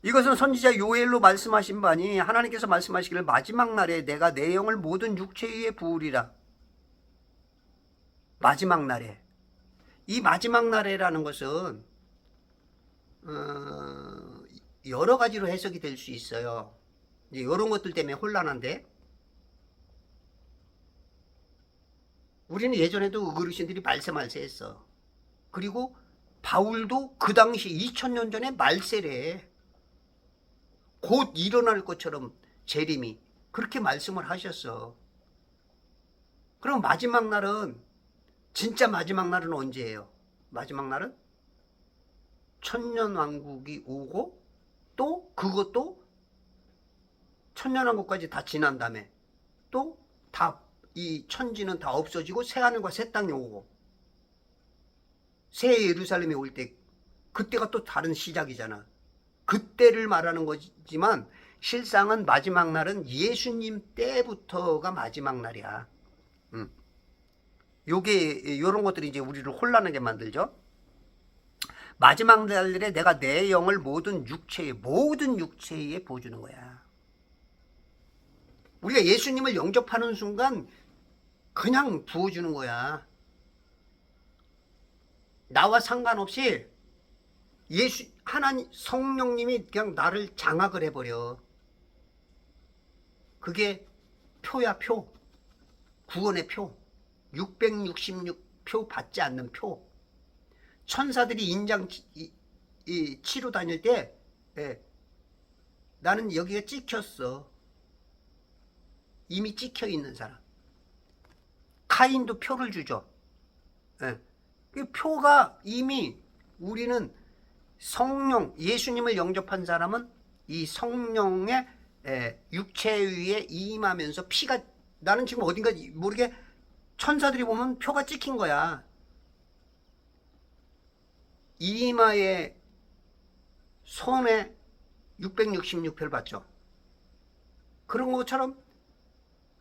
이것은 선지자 요엘로 말씀하신 바니 하나님께서 말씀하시기를 마지막 날에 내가 내 영을 모든 육체 위에 부으리라. 마지막 날에. 이 마지막 날에라는 것은 여러 가지로 해석이 될 수 있어요. 이런 것들 때문에 혼란한데 우리는 예전에도 어르신들이 말세 했어. 그리고 바울도 그 당시 2000년 전에 말세래. 곧 일어날 것처럼 재림이 그렇게 말씀을 하셨어. 그럼 마지막 날은 진짜 마지막 날은 언제예요? 마지막 날은 천년왕국이 오고 또 그것도 천년왕국까지 다 지난 다음에 또 다 이 천지는 다 없어지고 새하늘과 새 땅이 오고 새 예루살렘이 올 때 그때가 또 다른 시작이잖아. 그때를 말하는 거지만 실상은 마지막 날은 예수님 때부터가 마지막 날이야. 요게 요런 것들이 이제 우리를 혼란하게 만들죠. 마지막 날에 내가 내 영을 모든 육체에 부어주는 거야. 우리가 예수님을 영접하는 순간 그냥 부어주는 거야. 나와 상관없이 하나님 성령님이 그냥 나를 장악을 해버려. 그게 표야, 표. 구원의 표. 666표 받지 않는 표. 천사들이 인장 치러 다닐 때 나는 여기가 찍혔어. 이미 찍혀 있는 사람. 카인도 표를 주죠. 그 표가 이미 우리는 성령, 예수님을 영접한 사람은 이 성령의 육체 위에 임하면서 피가, 나는 지금 어딘가 모르게 천사들이 보면 표가 찍힌 거야. 이마에 손에 666표를 봤죠. 그런 것처럼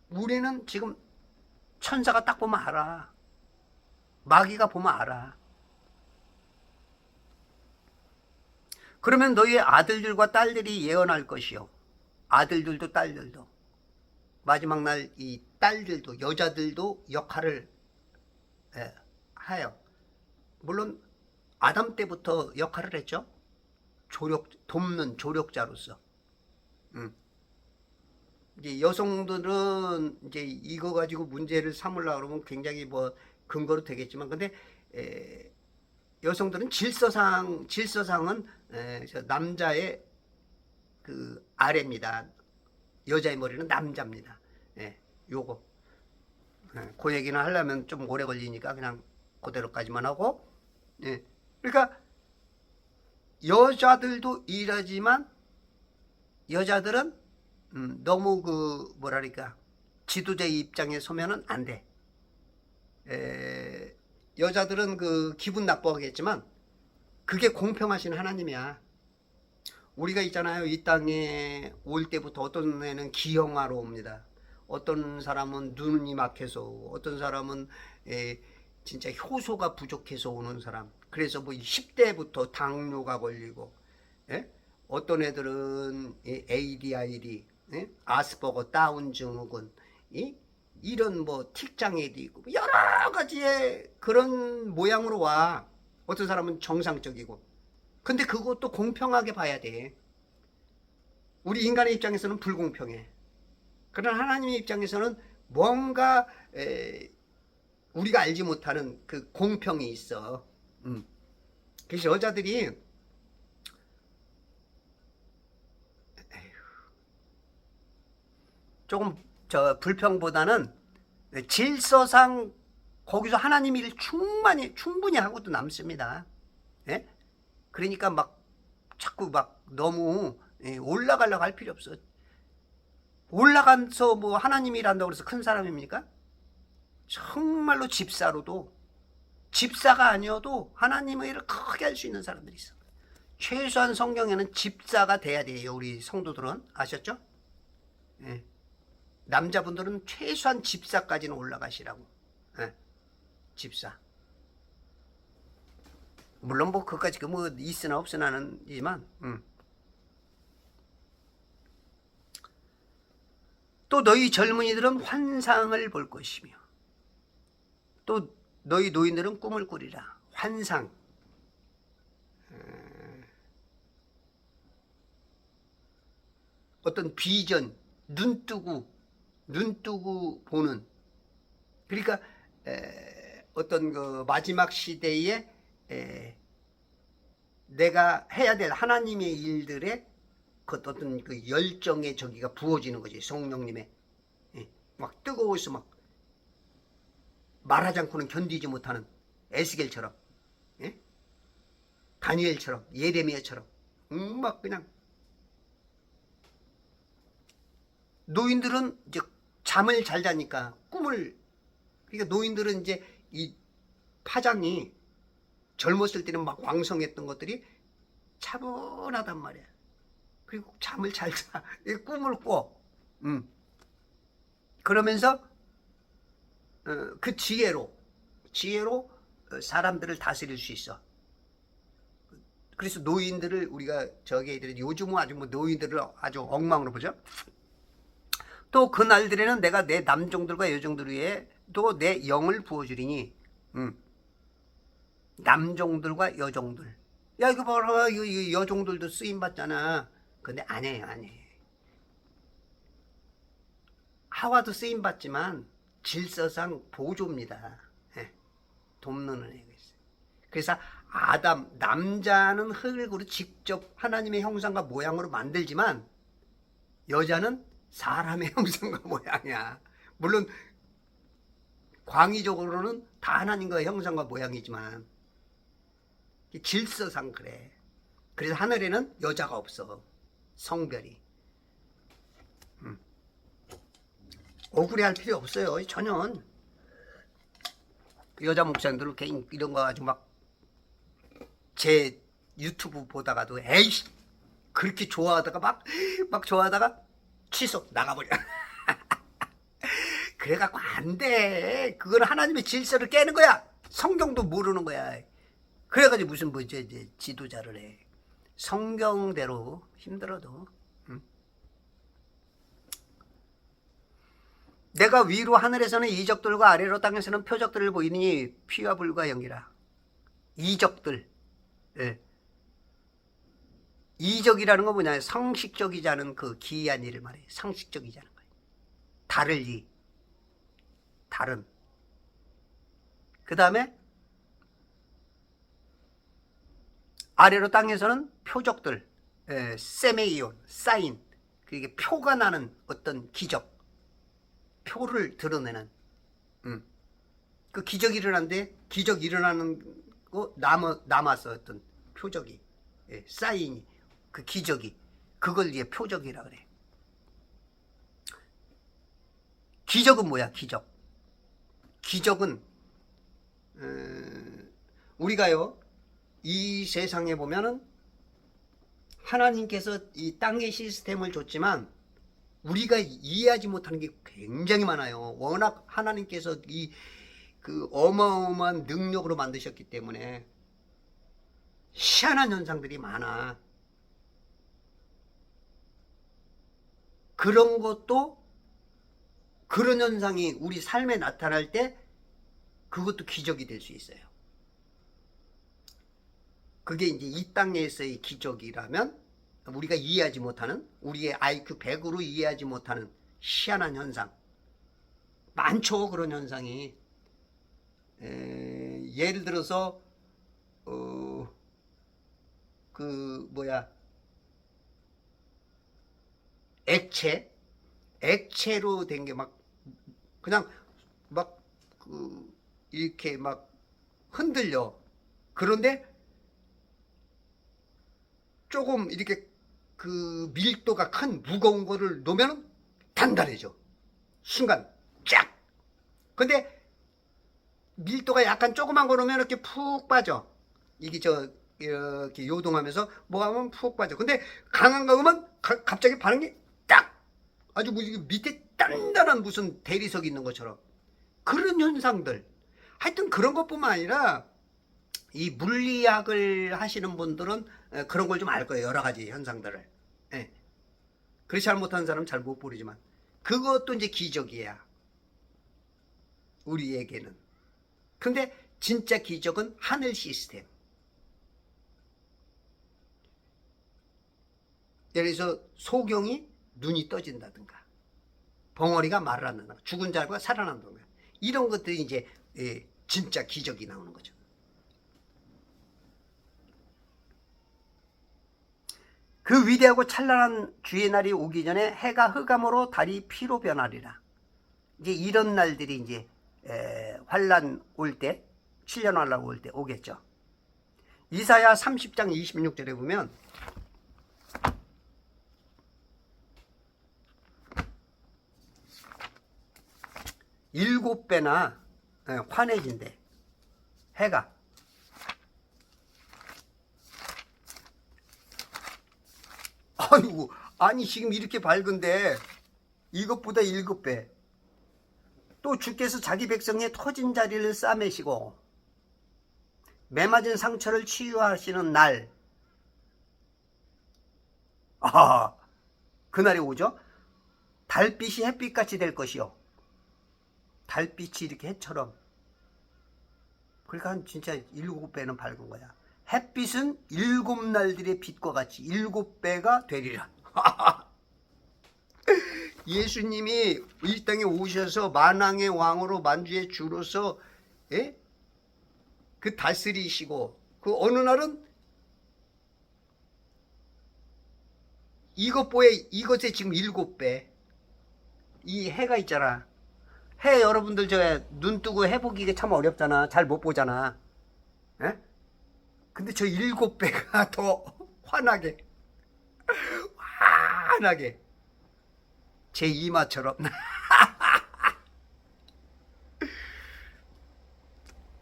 우리는 지금 천사가 딱 보면 알아. 마귀가 보면 알아. 그러면 너희의 아들들과 딸들이 예언할 것이요. 아들들도 딸들도. 마지막 날 이 딸들도, 여자들도 역할을 해요. 물론 아담 때부터 역할을 했죠. 돕는 조력자로서. 이제 여성들은 이제 이거 가지고 문제를 삼으려고 그러면 굉장히 뭐 근거로 되겠지만, 근데 여성들은 질서상은 저 남자의 그 아래입니다. 여자의 머리는 남자입니다. 요거. 그 얘기는 하려면 좀 오래 걸리니까 그냥 그대로까지만 하고. 그러니까 여자들도 일하지만 여자들은 너무 그 뭐랄까 지도자의 입장에 서면은 안 돼. 여자들은 그 기분 나빠하겠지만 그게 공평하신 하나님이야. 우리가 있잖아요. 이 땅에 올 때부터 어떤 애는 기형아로 옵니다. 어떤 사람은 눈이 막혀서, 어떤 사람은 진짜 효소가 부족해서 오는 사람. 그래서 뭐 10대부터 당뇨가 걸리고, 어떤 애들은 ADHD, 아스퍼거 다운 증후군, 이런 뭐 틱장애도 있고 여러 가지의 그런 모양으로 와. 어떤 사람은 정상적이고. 근데 그것도 공평하게 봐야 돼. 우리 인간의 입장에서는 불공평해. 그러나 하나님의 입장에서는 뭔가 우리가 알지 못하는 그 공평이 있어. 그래서 여자들이 조금 저 불평보다는 질서상 거기서 하나님 일을 충분히 하고도 남습니다. 그러니까 막 자꾸 막 너무 올라가려고 할 필요 없어. 올라가서 뭐 하나님 일한다고 그래서 큰 사람입니까? 정말로 집사로도, 집사가 아니어도 하나님의 일을 크게 할 수 있는 사람들이 있어. 최소한 성경에는 집사가 돼야 돼요. 우리 성도들은 아셨죠? 남자분들은 최소한 집사까지는 올라가시라고. 집사. 물론 뭐 그까지 뭐 있으나 없으나는이지만. 또 너희 젊은이들은 환상을 볼 것이며, 또 너희 노인들은 꿈을 꾸리라. 환상. 어떤 비전, 눈 뜨고 보는. 그러니까 어떤 그 마지막 시대에 내가 해야 될 하나님의 일들에 그 어떤 그 열정의 저기가 부어지는 거지. 성령님의 막 뜨거워서 막 말하지 않고는 견디지 못하는 에스겔처럼, 다니엘처럼, 예레미야처럼 막 그냥. 노인들은 이제 잠을 잘 자니까 꿈을, 그러니까 노인들은 이제 이 파장이 젊었을 때는 막 왕성했던 것들이 차분하단 말이야. 그리고 잠을 잘 자. 꿈을 꿔. 그러면서 그 지혜로 사람들을 다스릴 수 있어. 그래서 노인들을 우리가 저기들이 요즘은 아주 뭐 노인들을 아주 엉망으로 보죠. 또 그 날들에는 내가 내 남종들과 여종들 위에 또 내 영을 부어주리니. 남종들과 여종들. 야 이거 봐라, 이 여종들도 쓰임 받잖아. 근데 아니에요. 하와도 쓰임 받지만 질서상 보조입니다. 돕는 애가 있어요. 그래서 아담, 남자는 흙으로 직접 하나님의 형상과 모양으로 만들지만 여자는 사람의 형상과 모양이야. 물론 광의적으로는 다 하나님과 형상과 모양이지만 질서상 그래. 그래서 하늘에는 여자가 없어. 성별이. 억울해할 필요 없어요. 전혀. 여자 목사님들은 개인 이런 거 가지고 막 제 유튜브 보다가도 에이씨 그렇게 좋아하다가 막 좋아하다가 취소 나가버려. 그래갖고 안 돼. 그건 하나님의 질서를 깨는 거야. 성경도 모르는 거야. 그래가지고 무슨 뭐 이제 지도자를 해. 성경대로 힘들어도. 응? 내가 위로 하늘에서는 이적들과 아래로 땅에서는 표적들을 보이니 피와 불과 연기라. 이적들. 예. 이적이라는 건 뭐냐? 상식적이지 않은 그 기이한 일을 말해요. 상식적이지 않은 거예요. 다를리. 다름. 그 다음에 아래로 땅에서는 표적들, 세메이온, 사인, 그게 표가 나는 어떤 기적, 표를 드러내는, 그 기적이 일어났는데 기적 일어나는 거 남았어 어떤 표적이, 사인이, 그 기적이, 그걸 이제 표적이라 그래. 기적은 뭐야? 기적은 우리가요 이 세상에 보면은 하나님께서 이 땅의 시스템을 줬지만 우리가 이해하지 못하는 게 굉장히 많아요. 워낙 하나님께서 이 그 어마어마한 능력으로 만드셨기 때문에 희한한 현상들이 많아. 그런 것도, 그런 현상이 우리 삶에 나타날 때 그것도 기적이 될 수 있어요. 그게 이제 이 땅에서의 기적이라면 우리가 이해하지 못하는, 우리의 IQ 100으로 이해하지 못하는 희한한 현상 많죠. 그런 현상이. 예를 들어서 액체로 된 게 막 그냥 막 이렇게 막 흔들려. 그런데 조금 이렇게 그 밀도가 큰 무거운 거를 놓으면 단단해져. 순간 쫙. 근데 밀도가 약간 조그만 거 놓으면 이렇게 푹 빠져. 이게 이렇게 요동하면서 뭐 하면 푹 빠져. 근데 강한 거 넣으면 갑자기 반응이 딱. 아주 밑에 단단한 무슨 대리석이 있는 것처럼. 그런 현상들. 하여튼 그런 것뿐만 아니라 이 물리학을 하시는 분들은 그런 걸 좀 알 거예요. 여러 가지 현상들을. 예. 그렇지 잘 못하는 사람은 잘 못 모르지만 그것도 이제 기적이야. 우리에게는. 근데 진짜 기적은 하늘 시스템. 예를 들어서 소경이 눈이 떠진다든가 벙어리가 말을 안 한다든가 죽은 자가 살아난다든가 이런 것들이 이제 진짜 기적이 나오는 거죠. 그 위대하고 찬란한 주의 날이 오기 전에 해가 흑암으로 달이 피로 변하리라. 이제 이런 날들이 이제 환란 올 때, 7년 환란 올 때 오겠죠. 이사야 30장 26절에 보면 일곱 배나 환해진대. 해가. 아이고, 아니 지금 이렇게 밝은데 이것보다 7배. 또 주께서 자기 백성의 터진 자리를 싸매시고 매맞은 상처를 치유하시는 날. 그날이 오죠. 달빛이 햇빛같이 될 것이요. 달빛이 이렇게 해처럼. 그러니까 한 진짜 7배는 밝은 거야. 햇빛은 7날들의 빛과 같이 7배가 되리라. 예수님이 이 땅에 오셔서 만왕의 왕으로 만주의 주로서 그 다스리시고 그 어느 날은 이것에 지금 7배 이 해가 있잖아. 해 여러분들 저 눈 뜨고 해 보기가 참 어렵잖아. 잘 못 보잖아. 에? 근데 저 7배가 더 환하게 제 이마처럼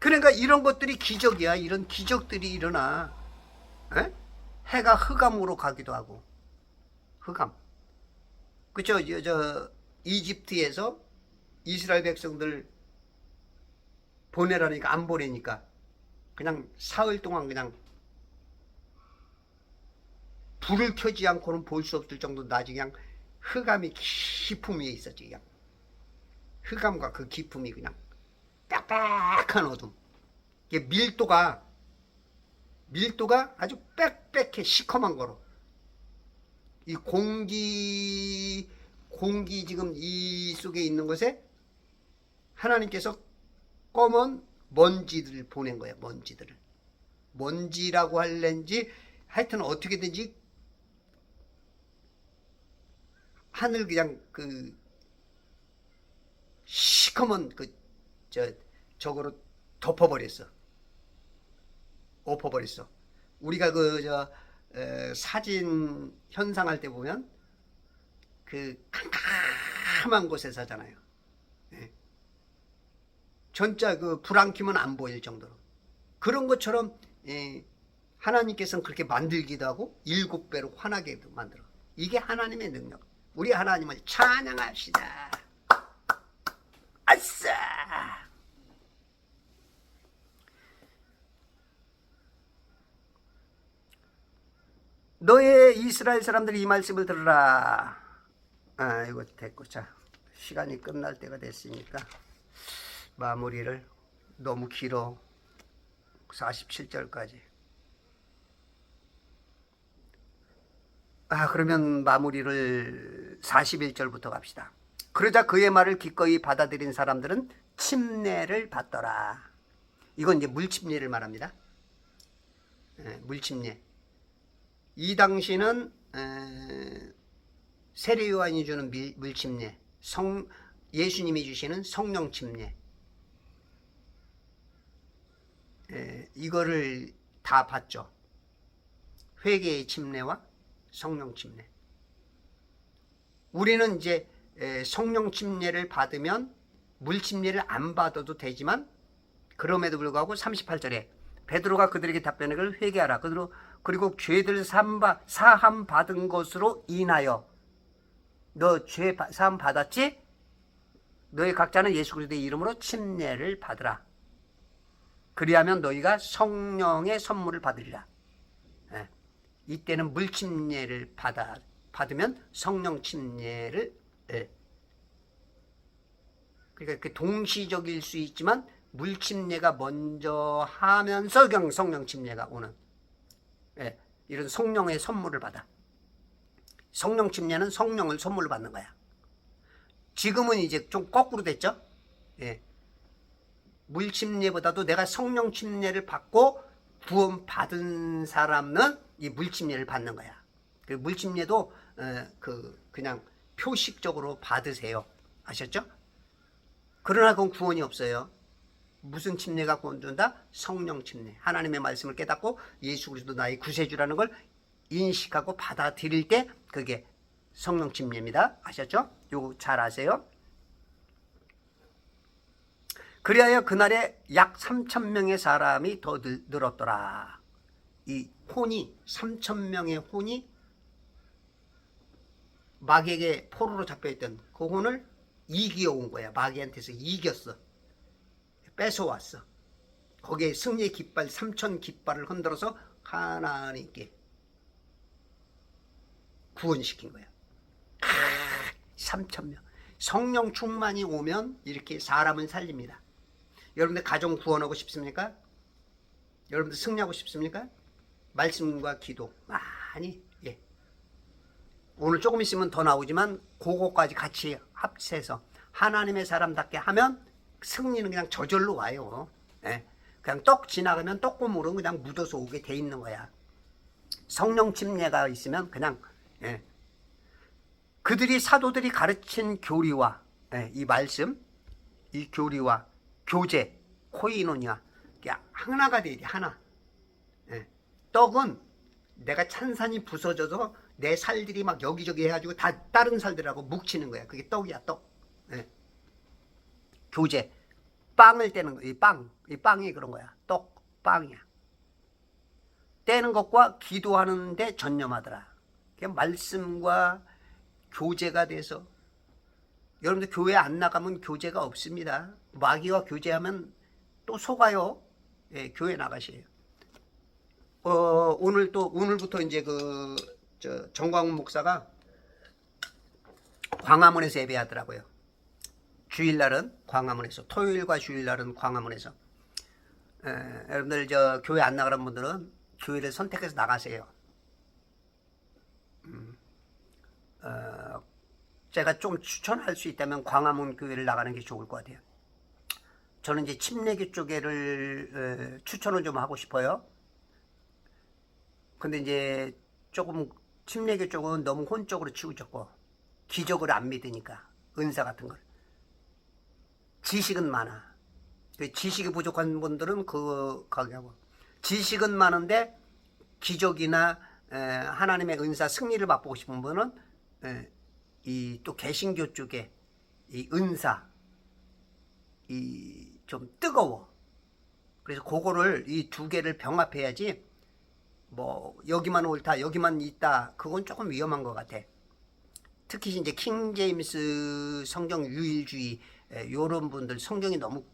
그러니까 이런 것들이 기적이야. 이런 기적들이 일어나. 에? 해가 흑암으로 가기도 하고. 흑암. 그쵸? 저 이집트에서 이스라엘 백성들 보내라니까 안 보내니까 그냥 사흘 동안 그냥 불을 켜지 않고는 볼 수 없을 정도 낮이 그냥 흑암이 깊음 위에 있었지. 그냥 흑암과 그 깊음이 그냥 빽빽한 어둠. 이게 밀도가 아주 빽빽해. 시커먼 거로. 이 공기 지금 이 속에 있는 것에 하나님께서 검은 먼지들을 보낸 거예요. 먼지라고 할는지 하여튼 어떻게든지 하늘 그냥 그 시커먼 저거로 덮어버렸어. 우리가 사진 현상할 때 보면 그 캄캄한 곳에 사잖아요. 예. 전자 그 불 안 켜면 안 보일 정도로. 그런 것처럼 하나님께서는 그렇게 만들기도 하고 7배로 환하게도 만들어. 이게 하나님의 능력. 우리 하나님을 찬양합시다. 아싸! 너의 이스라엘 사람들이 이 말씀을 들으라. 이거 됐고. 자, 시간이 끝날 때가 됐으니까 마무리를. 너무 길어. 47절까지. 그러면 마무리를 41절부터 갑시다. 그러자 그의 말을 기꺼이 받아들인 사람들은 침례를 받더라. 이건 이제 물침례를 말합니다. 물침례. 이 당시는 세례 요한이 주는 물침례, 예수님이 주시는 성령 침례, 이거를 다 받죠. 회개의 침례와 성령 침례. 우리는 이제 성령 침례를 받으면 물 침례를 안 받아도 되지만, 그럼에도 불구하고 38절에 베드로가 그들에게 답변하기를 회개하라. 그리고 죄들 사함 받은 것으로 인하여, 너 죄 사함 받았지? 너희 각자는 예수 그리스도의 이름으로 침례를 받으라. 그리하면 너희가 성령의 선물을 받으리라. 이때는 물 침례를 받으면 성령 침례를, 그러니까 그 동시적일 수 있지만 물 침례가 먼저 하면서 그냥 성령 침례가 오는, 이런 성령의 선물을 받아. 성령 침례는 성령을 선물로 받는 거야. 지금은 이제 좀 거꾸로 됐죠. 물 침례보다도 내가 성령 침례를 받고 구원 받은 사람은 이 물 침례를 받는 거야. 그 물 침례도 그냥 표식적으로 받으세요. 아셨죠? 그러나 그건 구원이 없어요. 무슨 침례가 구원 준다? 성령 침례. 하나님의 말씀을 깨닫고 예수 그리스도 나의 구세주라는 걸 인식하고 받아들일 때 그게 성령 침례입니다. 아셨죠? 요거 잘 아세요? 그리하여 그날에 약 3,000명의 사람이 더 늘었더라. 이 혼이, 3,000명의 혼이 마귀에게 포로로 잡혀있던 그 혼을 이겨온 거야. 마귀한테서 이겼어. 뺏어왔어. 거기에 승리의 깃발 3,000 깃발을 흔들어서 하나님께 구원시킨 거야. 3,000명. 성령 충만이 오면 이렇게 사람은 살립니다. 여러분들 가정 구원하고 싶습니까? 여러분들 승리하고 싶습니까? 말씀과 기도 많이. 오늘 조금 있으면 더 나오지만 그거까지 같이 합쳐서 하나님의 사람답게 하면 승리는 그냥 저절로 와요. 그냥 떡 지나가면 떡고물은 그냥 묻어서 오게 돼 있는 거야. 성령 침례가 있으면 그냥, 그들이 사도들이 가르친 교리와, 이 말씀, 이 교리와 교제, 코이노니아, 하나가 돼야 돼. 하나. 떡은 내가 찬산이 부서져서 내 살들이 막 여기저기 해가지고 다 다른 살들하고 묵히는 거야. 그게 떡이야, 떡. 교제. 빵을 떼는 거, 이 빵이 그런 거야. 떡, 빵이야. 떼는 것과 기도하는데 전념하더라. 그냥 말씀과 교제가 돼서. 여러분들 교회 안 나가면 교제가 없습니다. 마귀와 교제하면 또 속아요. 예, 교회 나가셔요. 오늘부터 이제 정광훈 목사가 광화문에서 예배하더라고요. 주일날은 광화문에서, 토요일과 주일날은 광화문에서. 여러분들 교회 안 나가는 분들은 교회를 선택해서 나가세요. 제가 좀 추천할 수 있다면 광화문 교회를 나가는 게 좋을 것 같아요. 저는 이제 침례교 쪽에를 추천을 좀 하고 싶어요. 근데 이제 조금 침례교 쪽은 너무 혼적으로 치우쳤고 기적을 안 믿으니까, 은사 같은 걸. 지식은 많아. 지식이 부족한 분들은 거기 하고, 지식은 많은데 기적이나 하나님의 은사 승리를 맛보고 싶은 분은 이 또 개신교 쪽에 이 은사 이 좀 뜨거워. 그래서 그거를 이 두 개를 병합해야지, 뭐 여기만 옳다 여기만 있다 그건 조금 위험한 것 같아. 특히 이제 킹 제임스 성경 유일주의 요런 분들 성경이 너무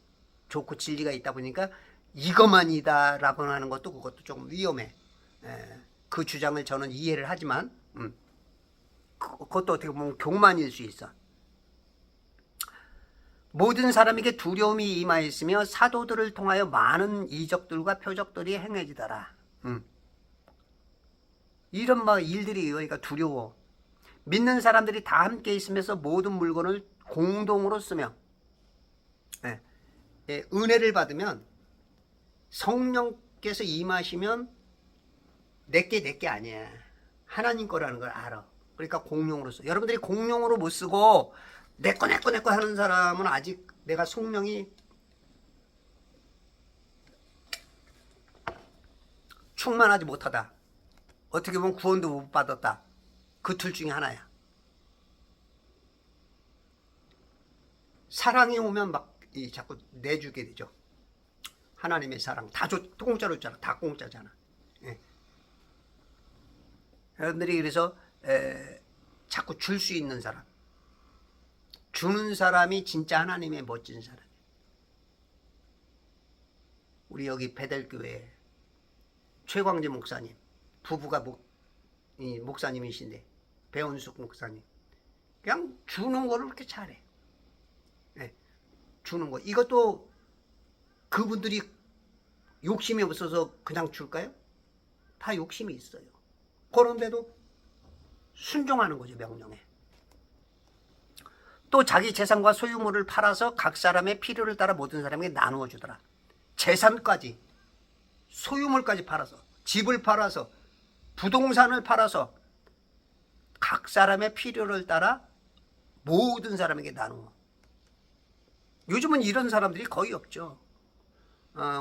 좋고 진리가 있다 보니까 이것만이다 라고 하는 것도 그것도 조금 위험해. 그 주장을 저는 이해를 하지만 그것도 어떻게 보면 교만일 수 있어. 모든 사람에게 두려움이 임하였으며 사도들을 통하여 많은 이적들과 표적들이 행해지더라. 이런 일들이 그러니까 두려워. 믿는 사람들이 다 함께 있으면서 모든 물건을 공동으로 쓰며, 은혜를 받으면 성령께서 임하시면 내게 아니야. 하나님 거라는 걸 알아. 그러니까 공용으로 써. 여러분들이 공용으로 못 쓰고 내 거 하는 사람은 아직 내가 성령이 충만하지 못하다. 어떻게 보면 구원도 못 받았다. 그 둘 중에 하나야. 사랑이 오면 자꾸 내주게 되죠. 하나님의 사랑 다 공짜로 줬잖아. 다 공짜잖아. 예. 여러분들이 그래서 자꾸 줄 수 있는 사람, 주는 사람이 진짜 하나님의 멋진 사람이에요. 우리 여기 베델교회 최광재 목사님 부부가 목사님이신데, 배원숙 목사님, 그냥 주는 거를 그렇게 잘해. 네, 주는 거. 이것도 그분들이 욕심이 없어서 그냥 줄까요? 다 욕심이 있어요. 그런데도 순종하는 거죠, 명령에. 또 자기 재산과 소유물을 팔아서 각 사람의 필요를 따라 모든 사람에게 나누어 주더라. 재산까지, 소유물까지 팔아서, 집을 팔아서, 부동산을 팔아서 각 사람의 필요를 따라 모든 사람에게 나누어. 요즘은 이런 사람들이 거의 없죠.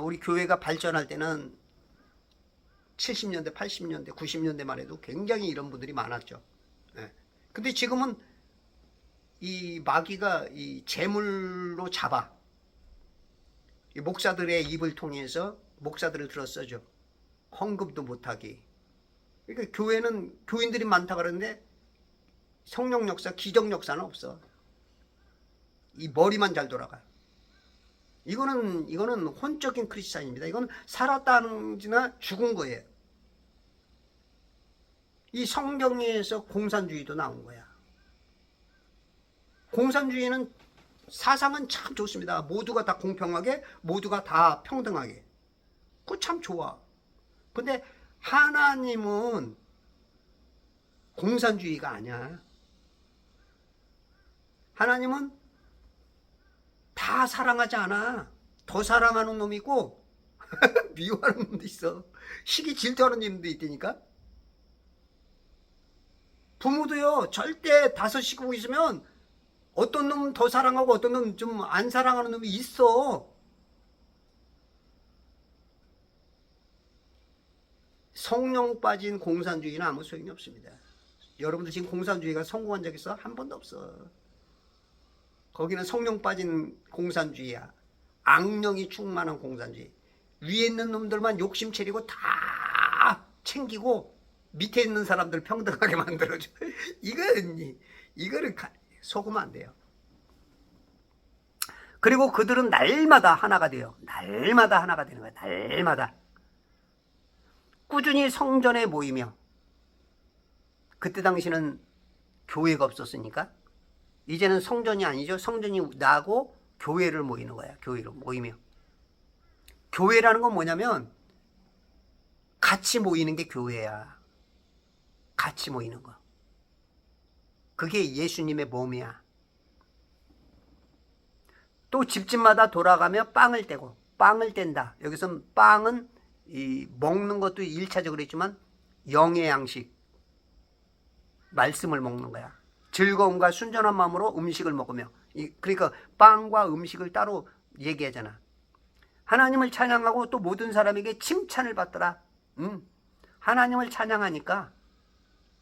우리 교회가 발전할 때는 70년대, 80년대, 90년대만 해도 굉장히 이런 분들이 많았죠. 근데 지금은 이 마귀가 이 재물로 잡아. 이 목사들의 입을 통해서 목사들을 들었어죠. 헌금도 못하게. 그러니까 교회는 교인들이 많다 그러는데 성령 역사, 기적 역사는 없어. 이 머리만 잘 돌아가. 이거는 혼적인 크리스찬입니다. 이건 살았다는지나 죽은 거예요. 이 성경에서 공산주의도 나온 거야. 공산주의는 사상은 참 좋습니다. 모두가 다 공평하게, 모두가 다 평등하게. 그거 참 좋아. 근데 하나님은 공산주의가 아니야. 하나님은 다 사랑하지 않아. 더 사랑하는 놈이 있고 미워하는 놈도 있어. 시기 질투하는 놈도 있다니까. 부모도요, 절대 다섯 식구 있으면 어떤 놈은 더 사랑하고 어떤 놈은 좀 안 사랑하는 놈이 있어. 성령 빠진 공산주의는 아무 소용이 없습니다. 여러분들 지금 공산주의가 성공한 적 있어? 한 번도 없어. 거기는 성령 빠진 공산주의야. 악령이 충만한 공산주의. 위에 있는 놈들만 욕심 차리고 다 챙기고 밑에 있는 사람들 평등하게 만들어줘. 이거를 속으면 안 돼요. 그리고 그들은 날마다 하나가 돼요. 날마다 하나가 되는 거야. 날마다. 꾸준히 성전에 모이며, 그때 당시는 교회가 없었으니까 이제는 성전이 아니죠. 성전이 나고 교회를 모이는 거야. 교회로 모이며. 교회라는 건 뭐냐면 같이 모이는 게 교회야. 같이 모이는 거. 그게 예수님의 몸이야. 또 집집마다 돌아가며 빵을 떼고, 빵을 뗀다. 여기서 빵은 먹는 것도 1차적으로 있지만 영의 양식, 말씀을 먹는 거야. 즐거움과 순전한 마음으로 음식을 먹으며. 그러니까 빵과 음식을 따로 얘기하잖아. 하나님을 찬양하고 또 모든 사람에게 칭찬을 받더라. 하나님을 찬양하니까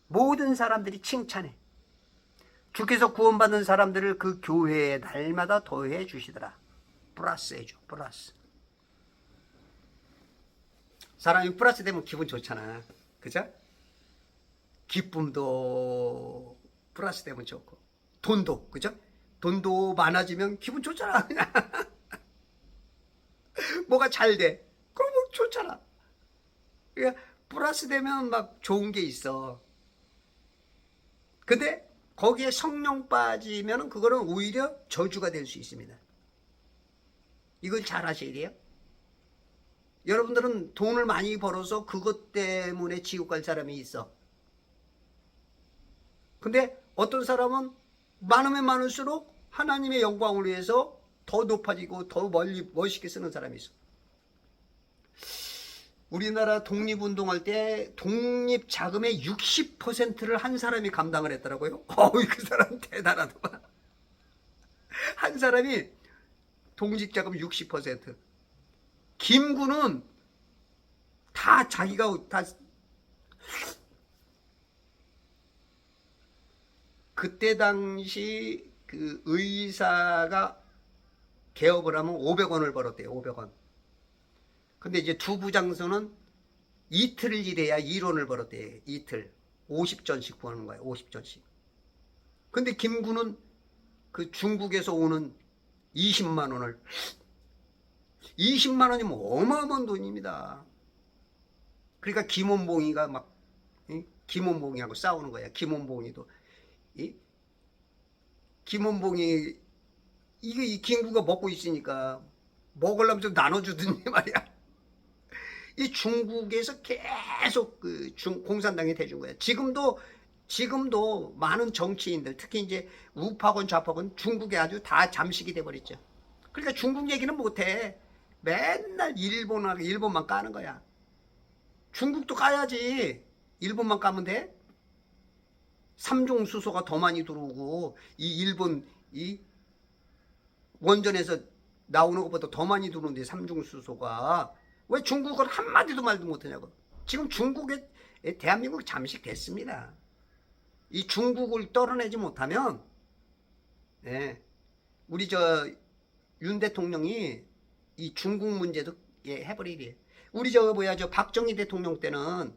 모든 사람들이 칭찬해. 주께서 구원받은 사람들을 그 교회에 날마다 더해 주시더라. 플러스 해줘. 플러스. 사람이 플러스 되면 기분 좋잖아. 그죠? 기쁨도 플러스 되면 좋고, 돈도, 그죠? 돈도 많아지면 기분 좋잖아. 뭐가 잘 돼. 그럼 뭐 좋잖아. 그러니까 플러스 되면 막 좋은 게 있어. 근데 거기에 성령 빠지면 그거는 오히려 저주가 될 수 있습니다. 이걸 잘 아셔야 돼요. 여러분들은 돈을 많이 벌어서 그것 때문에 지옥 갈 사람이 있어. 근데 어떤 사람은 많으면 많을수록 하나님의 영광을 위해서 더 높아지고 더 멀리 멋있게 쓰는 사람이 있어. 우리나라 독립운동할 때 독립 자금의 60%를 한 사람이 감당을 했더라고요. 그 사람 대단하더만. 한 사람이 독립 자금 60%. 김구는 다 자기가 다 그때 당시 그 의사가 개업을 하면 500원을 벌었대요. 500원. 근데 이제 두 부장선은 이틀을 일해야 1원을 벌었대요. 이틀. 50전씩 버는 거예요. 50전씩. 근데 김구는 그 중국에서 오는 20만 원을 20만 원이면 어마어마한 돈입니다. 그러니까 김원봉이가 막 김원봉이하고 싸우는 거야. 김원봉이도 김원봉이 이게 이 김구가 먹고 있으니까 먹으려면 좀 나눠주더니 말이야. 이 중국에서 계속 그 공산당이 돼준 거야. 지금도 많은 정치인들, 특히 이제 우파건 좌파건 중국에 아주 다 잠식이 돼버렸죠. 그러니까 중국 얘기는 못해. 맨날 일본만 까는 거야. 중국도 까야지. 일본만 까면 돼? 삼중 수소가 더 많이 들어오고 이 일본 이 원전에서 나오는 것보다 더 많이 들어오는데 삼중 수소가 왜 중국을 한마디도 말도 못하냐고. 지금 중국에 대한민국 잠식됐습니다. 이 중국을 떨어내지 못하면 우리 윤 대통령이 이 중국 문제도 해버리래. 우리 저 박정희 대통령 때는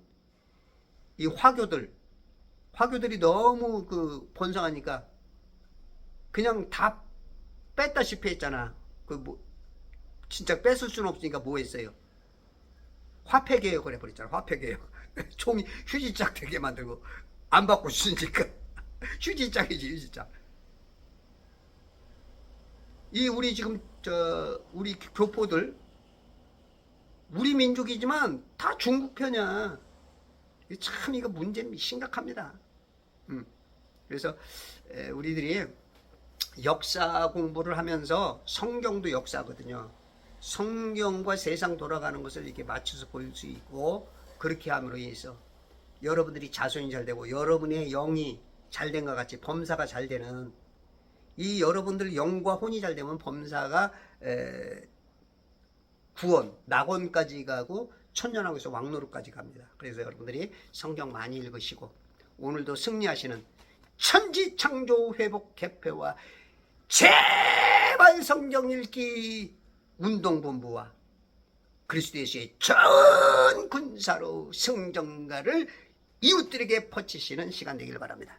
이 화교들이 너무 그 번성하니까 그냥 다 뺐다시피 했잖아. 진짜 뺐을 수는 없으니까 뭐 했어요? 화폐 개혁을 해버렸잖아. 화폐 개혁. 총이 휴지짝 되게 만들고 안 받고 쓰니까 휴지짝이지, 휴지짝. 우리 지금 우리 교포들 우리 민족이지만 다 중국 편이야. 참 이거 문제 심각합니다. 그래서 우리들이 역사 공부를 하면서 성경도 역사거든요. 성경과 세상 돌아가는 것을 이렇게 맞춰서 볼 수 있고, 그렇게 함으로 인해서 여러분들이 자손이 잘 되고 여러분의 영이 잘된 것 같이 범사가 잘 되는, 이 여러분들 영과 혼이 잘 되면 범사가 구원, 낙원까지 가고 천년왕국에서 왕노릇까지 갑니다. 그래서 여러분들이 성경 많이 읽으시고 오늘도 승리하시는 천지창조 회복 개폐와 제발 성경 읽기 운동본부와 그리스도 예수의 전 군사로 성전가를 이웃들에게 퍼치시는 시간 되기를 바랍니다.